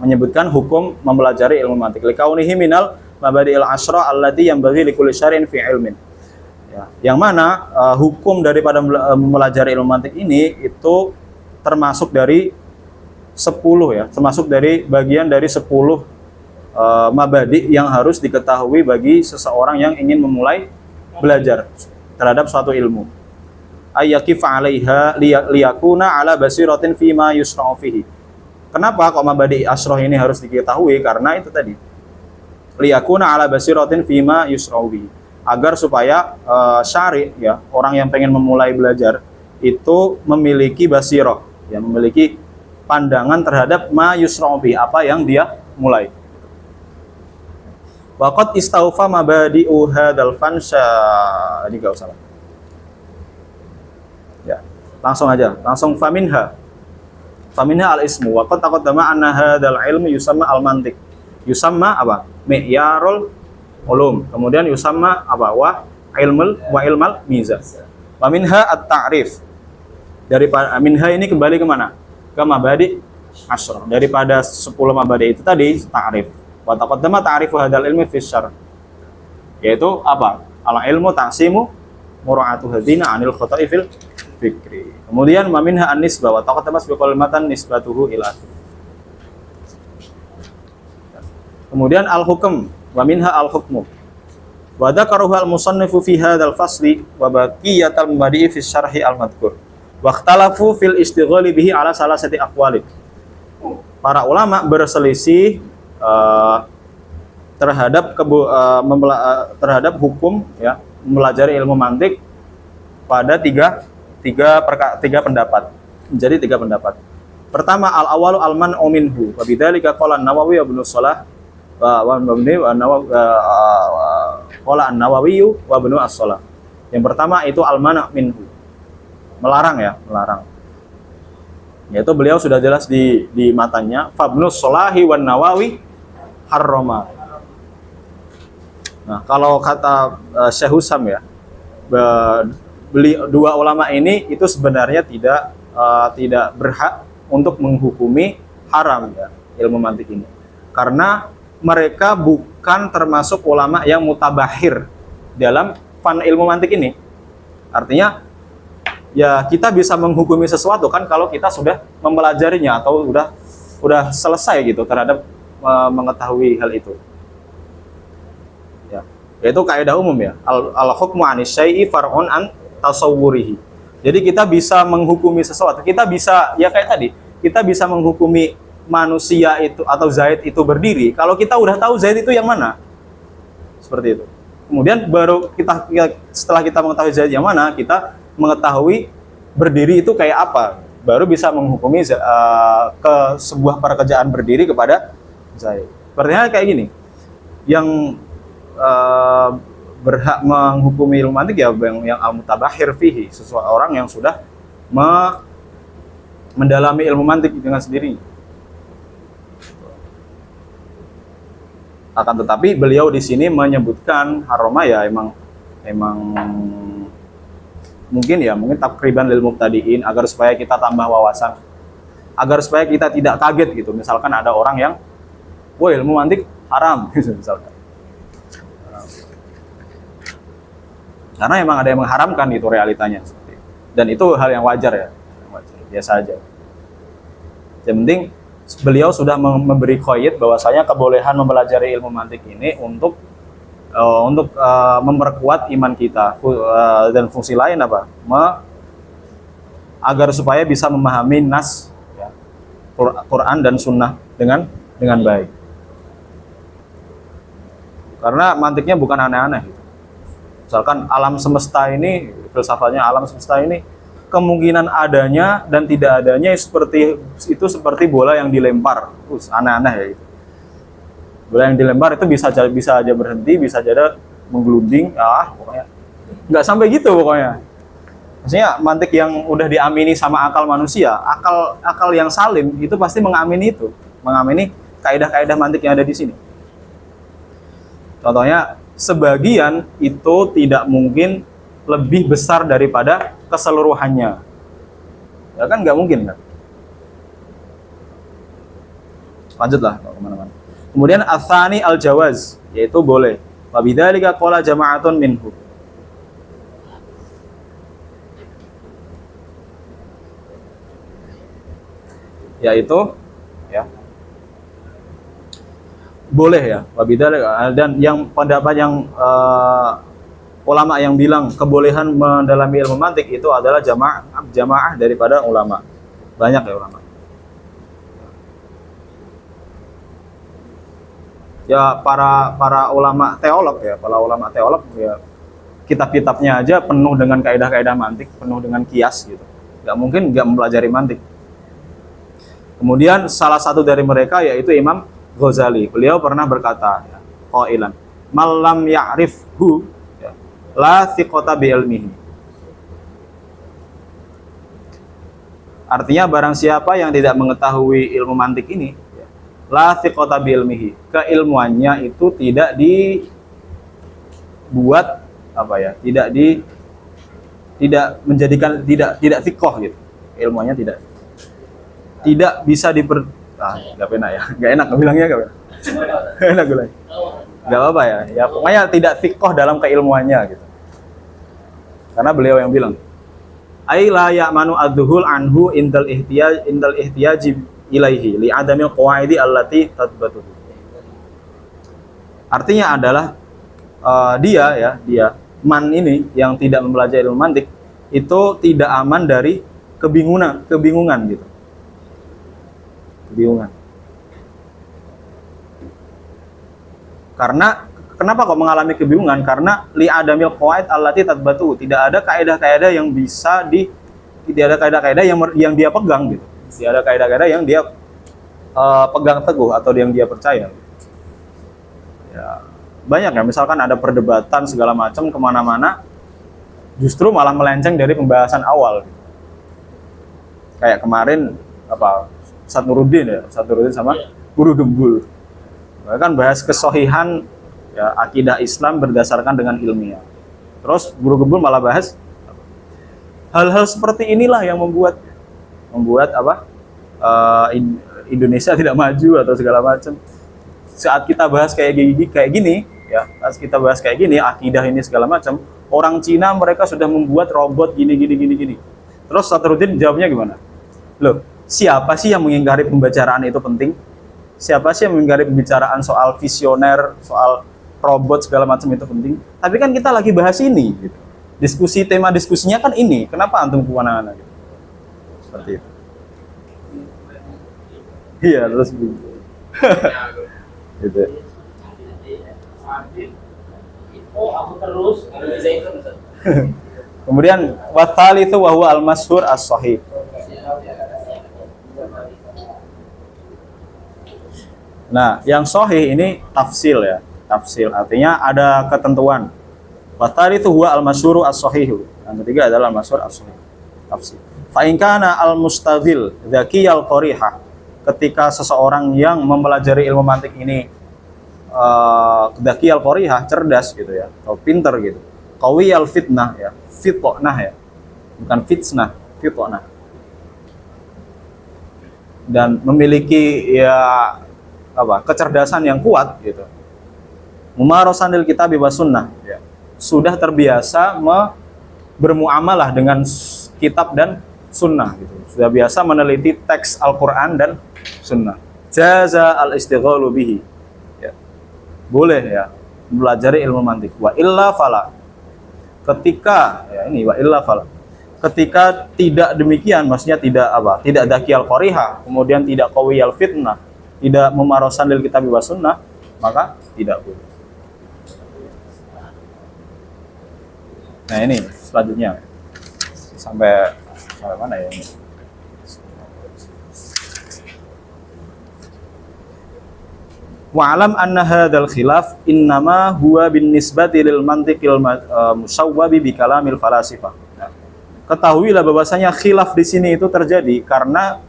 menyebutkan hukum mempelajari ilmu mantiq. Likaunihi minal mabadi'il asyra allati yanbaghi likulli syar'in fi ilmin. Ya. Yang mana hukum daripada mempelajari ilmu mantiq ini itu termasuk dari 10 ya, termasuk dari bagian dari 10 mabadi yang harus diketahui bagi seseorang yang ingin memulai belajar terhadap suatu ilmu. Ayyakif 'alaiha liyakuna 'ala basiratin fima yusra'u fihi. Kenapa kok mabadi asroh ini harus diketahui? Karena itu tadi. Liyakuna 'ala basiratin fima yusra'u fihi. Agar supaya syari ya, orang yang pengen memulai belajar itu memiliki basirah, ya, memiliki pandangan terhadap ma yusra'u fihi, apa yang dia mulai. Waqad istaufa mabadi'u hadzal fansha. Ini enggak usah. Ya, langsung aja, langsung faminha al-ismu wa qad taqaddama anna hadzal ilmu yusamma al-mantiq. Yusamma apa? Mi'yarul ulum. Kemudian yusamma apa? Ilmal mizan. Wa minha at-ta'rif. Daripada minha ini kembali ke mana? Ke mabadi asr. Daripada 10 mabadi itu tadi ta'rif. Wa taqaddama ta'rifu hadzal ilmi fi syarh. Yaitu apa? Al-ilmu ta'simu mura'atu hadzina 'anil khata'i fil fikri. Kemudian maminha an-nisbah wa taqaddama bi kalimatan nisbatuhu ila. Kemudian al-hukm wa minha al-hukmu. Wa dzakarahu al-musannifu fi hadzal fasli wa baqiyatul mabadi'i fi syarhi al-madhkur. Wa ikhtalafu fil istighali bihi ala salasati aqwali. Para ulama berselisih terhadap hukum ya mempelajari ilmu mantik pada tiga pendapat. Menjadi 3 pendapat. Pertama, al-awalu al-man'u minhu wa bidzalika qala an-Nawawi wa Ibnu Shalah wa an-Nawawi wa Ibnu As-Shalah. Yang pertama itu al-man' minhu. Melarang ya, melarang. Yaitu beliau sudah jelas di matanya, Fabnu Sholahi wan Nawawi harrama. Nah, kalau kata Syekh Husam ya, dua ulama ini itu sebenarnya tidak berhak untuk menghukumi haram ya ilmu mantik ini, karena mereka bukan termasuk ulama yang mutabahir dalam fan ilmu mantik ini. Artinya ya kita bisa menghukumi sesuatu kan kalau kita sudah mempelajarinya atau udah selesai gitu terhadap mengetahui hal itu. Ya, yaitu kaidah umum ya. Al-hukmu 'anis syai'i far'un an tasawwurihi. Jadi kita bisa menghukumi sesuatu. Kita bisa, ya kayak tadi, kita bisa menghukumi manusia itu atau Zaid itu berdiri kalau kita udah tahu Zaid itu yang mana. Seperti itu. Kemudian baru setelah kita mengetahui Zaid yang mana, kita mengetahui berdiri itu kayak apa. Baru bisa menghukumi ke sebuah pekerjaan berdiri kepada Zaid. Sepertinya kayak gini. Yang berhak menghukumi ilmu mantik ya yang al-mutabahhir fihi, seseorang yang sudah mendalami ilmu mantik dengan sendiri. Akan tetapi beliau di sini menyebutkan haroma ya emang mungkin takriban lil mubtadiin agar supaya kita tambah wawasan, agar supaya kita tidak kaget gitu. Misalkan ada orang yang wah ilmu mantik haram gitu misalkan. Karena emang ada yang mengharamkan itu realitanya. Dan itu hal yang wajar ya. Biasa aja. Yang penting beliau sudah memberi qaid bahwasanya kebolehan mempelajari ilmu mantik ini untuk memperkuat iman kita dan fungsi lain apa? Agar supaya bisa memahami nas ya, Quran dan sunnah dengan baik. Karena mantiknya bukan aneh-aneh gitu. Misalkan alam semesta ini, filsafatnya alam semesta ini kemungkinan adanya dan tidak adanya seperti bola yang dilempar. Aneh-aneh ya itu. Bola yang dilempar itu bisa aja berhenti, bisa aja menggelunding, pokoknya nggak sampai gitu pokoknya. Maksudnya mantik yang udah diamini sama akal manusia, akal yang salim itu pasti mengamini kaidah-kaidah mantik yang ada di sini. Contohnya sebagian itu tidak mungkin lebih besar daripada keseluruhannya. Ya kan nggak mungkin kan? Lanjutlah kemana-mana. Kemudian atsani al-jawaz, yaitu boleh. Wa bidzalika qala jama'atun minhu. Yaitu ya boleh ya, dan yang pendapat yang ulama yang bilang kebolehan mendalami ilmu mantik itu adalah jamaah daripada ulama. Banyak ya ulama. Ya para ulama teolog ya, kitab-kitabnya aja penuh dengan kaidah-kaidah mantik, penuh dengan kias gitu. Nggak mungkin nggak mempelajari mantik. Kemudian salah satu dari mereka yaitu Imam Ghazali, beliau pernah berkata, qailan, "Malam ya'rifhu la thiqata bi ilmihi." Artinya barang siapa yang tidak mengetahui ilmu mantik ini, la thiqata bi ilmihi, keilmuannya itu tidak dibuat tidak menjadikan tidak thiqah gitu. Ilmuannya tidak bisa nggak enak bilangnya, nggak enak bilang, nggak apa ya pokoknya tidak thiqah dalam keilmuannya gitu, karena beliau yang bilang ai la ya'manu adzuhul anhu indal ihtiyaji ilaihi li adamil qawaidi allati tatbatuhu. Artinya adalah dia ini yang tidak mempelajari ilmu mantik itu tidak aman dari kebingungan gitu. Kebingungan. Karena kenapa kok mengalami kebingungan? Karena li adamil qawaid allati tatbatu, tidak ada kaidah-kaidah yang tidak ada kaidah-kaidah yang dia pegang gitu. Tidak ada kaidah-kaidah yang dia pegang teguh atau yang dia percaya. Ya, banyak ya, misalkan ada perdebatan segala macam kemana-mana, justru malah melenceng dari pembahasan awal. Kayak kemarin Ustaz Nuruddin sama Guru Gembul. Mereka kan bahas kesohihan ya, akidah Islam berdasarkan dengan ilmiah. Terus Guru Gembul malah bahas hal-hal seperti inilah yang membuat Indonesia tidak maju atau segala macam. Saat kita bahas kayak gini, akidah ini segala macam, orang Cina mereka sudah membuat robot gini. Terus Ustaz Nuruddin jawabnya gimana? Loh, siapa sih yang mengingkari pembicaraan itu penting? Siapa sih yang mengingkari pembicaraan soal visioner, soal robot segala macam itu penting? Tapi kan kita lagi bahas ini gitu. tema diskusinya kan ini. Kenapa antum kemana-mana? Gitu. Seperti itu. Iya, terus gitu. Oh, aku terus kalau bisa itu. Kemudian watsalitsu wa huwa al-masyhur as-shahih. Nah, yang sahih ini tafsil ya. Tafsil artinya ada ketentuan. Watsalitsu huwa al-masyhur as-shahih. Yang ketiga adalah al-masyhur as-shahih. Tafsil. Fa in kana al-mustadhil dzakiyal qarihah. Ketika seseorang yang mempelajari ilmu mantik ini dzakiyal qarihah, cerdas gitu ya, atau pinter gitu. Qawiyal fitnah ya, fitnah ya. Bukan fitnah, fitnah. Dan memiliki ya kecerdasan yang kuat gitu. Mumarasan lil kitab wa sunnah ya. Sudah terbiasa bermuamalah dengan kitab dan sunnah gitu. Sudah biasa meneliti teks Al-Qur'an dan sunnah. Jaza al-istighalu bihi. Ya. Boleh ya belajar ilmu mantik. Wa illa fala. Ketika ya ini wa illa fala. Ketika tidak demikian, maksudnya tidak dakiyal qariha, kemudian tidak qawiyal fitnah, tidak memarasan lil kitab wa sunnah, maka tidak boleh. Nah, ini selanjutnya. Sampai mana ya ini? Wa'alam anna hadzal khilaf innama huwa bin nisbati lil mantiqil musawwabi bi kalamil falasifah. Nah, ketahuilah bahwasanya khilaf di sini itu terjadi karena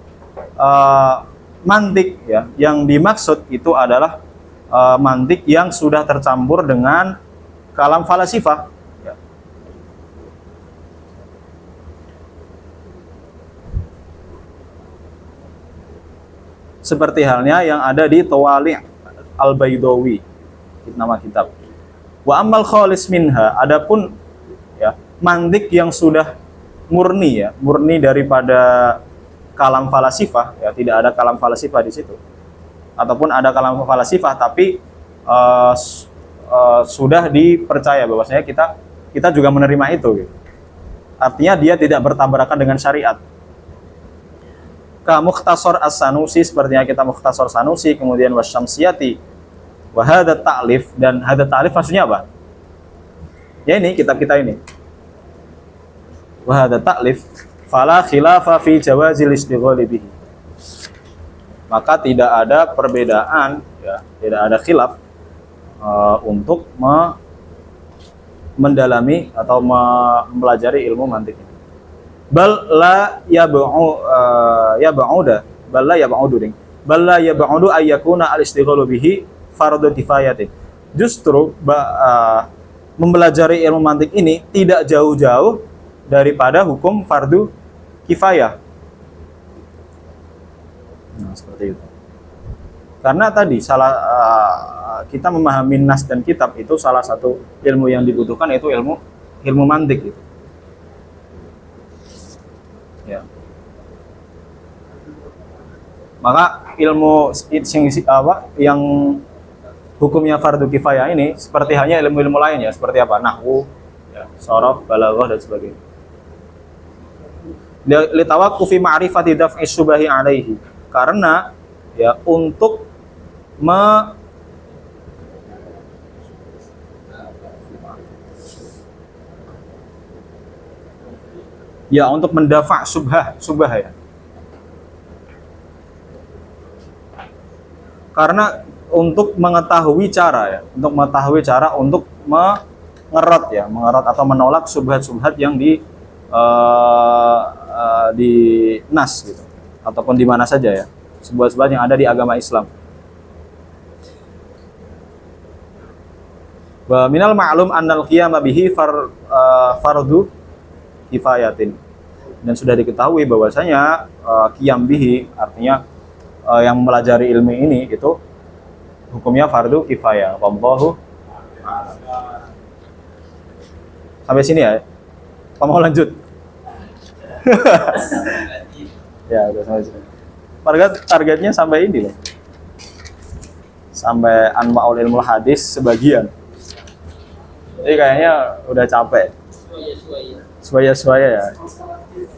mantik ya, yang dimaksud itu adalah mantik yang sudah tercampur dengan kalam falasifah. Ya. Seperti halnya yang ada di Tawali' Al-Baydawi, nama kitab. Wa ammal khalis minha, adapun ya mantik yang sudah murni ya, murni daripada kalam falasifah ya, tidak ada kalam falasifah di situ. Ataupun ada kalam falasifah tapi sudah dipercaya bahwasanya kita juga menerima itu gitu. Artinya dia tidak bertabrakan dengan syariat. Ka Mukhtasar As-Sanusi, sepertinya kita Mukhtasar Sanusi, kemudian Wasyamsiyati wa hadza ta'lif, dan hadza ta'lif maksudnya apa? Ya ini kitab kita ini. Wa hadza ta'lif fala khilafa fi jawazil istighali bihi. Maka tidak ada perbedaan ya, tidak ada khilaf untuk mendalami atau mempelajari ilmu mantik. Bal la yab'udu ayyakuna al-istighalu bihi fardhu kifayatin. Justru mempelajari ilmu mantik ini tidak jauh-jauh daripada hukum fardu kifayah. Nah, seperti itu. Karena tadi kita memahami nas dan kitab itu salah satu ilmu yang dibutuhkan, itu ilmu mantik itu. Ya. Maka ilmu yang hukumnya fardu kifayah ini seperti halnya ilmu-ilmu lain ya, seperti apa? Nahwu, ya, sharaf, balaghah dan sebagainya. Li tawaqqufi ma'rifati daf'i syubahi 'alaihi. Karena ya untuk untuk mendafa subah ya. Karena untuk mengetahui cara untuk mengerat atau menolak subhat-subhat yang di nas gitu, ataupun di mana saja ya, subhat-subhat yang ada di agama Islam. Wa minal ma'lum annal qiyama bihi fardu kifayatin, dan sudah diketahui bahwasanya qiyam bihi artinya yang mempelajari ilmu ini itu hukumnya fardu kifayah. Wallahu sampai sini ya. Kamu mau lanjut? Ya udah sampai sini. Targetnya sampai ini loh, sampai anma'ul ilmul hadis sebagian. Jadi kayaknya udah capek. Suaya-suaya ya.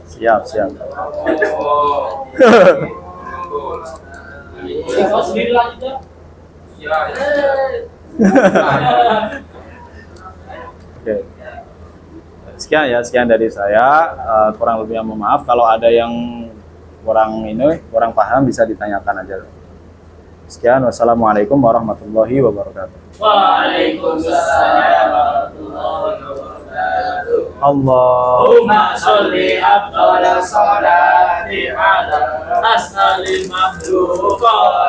Siap, siap. Kau sendiri lanjut ya. Oke. Sekian dari saya. Kurang lebihnya mohon maaf. Kalau ada yang kurang paham bisa ditanyakan aja. Sekian. Wassalamualaikum warahmatullahi wabarakatuh. Waalaikumsalam warahmatullahi wabarakatuh. Allah. Allahumma sholli afdhala sholati ala asnalil makhluqat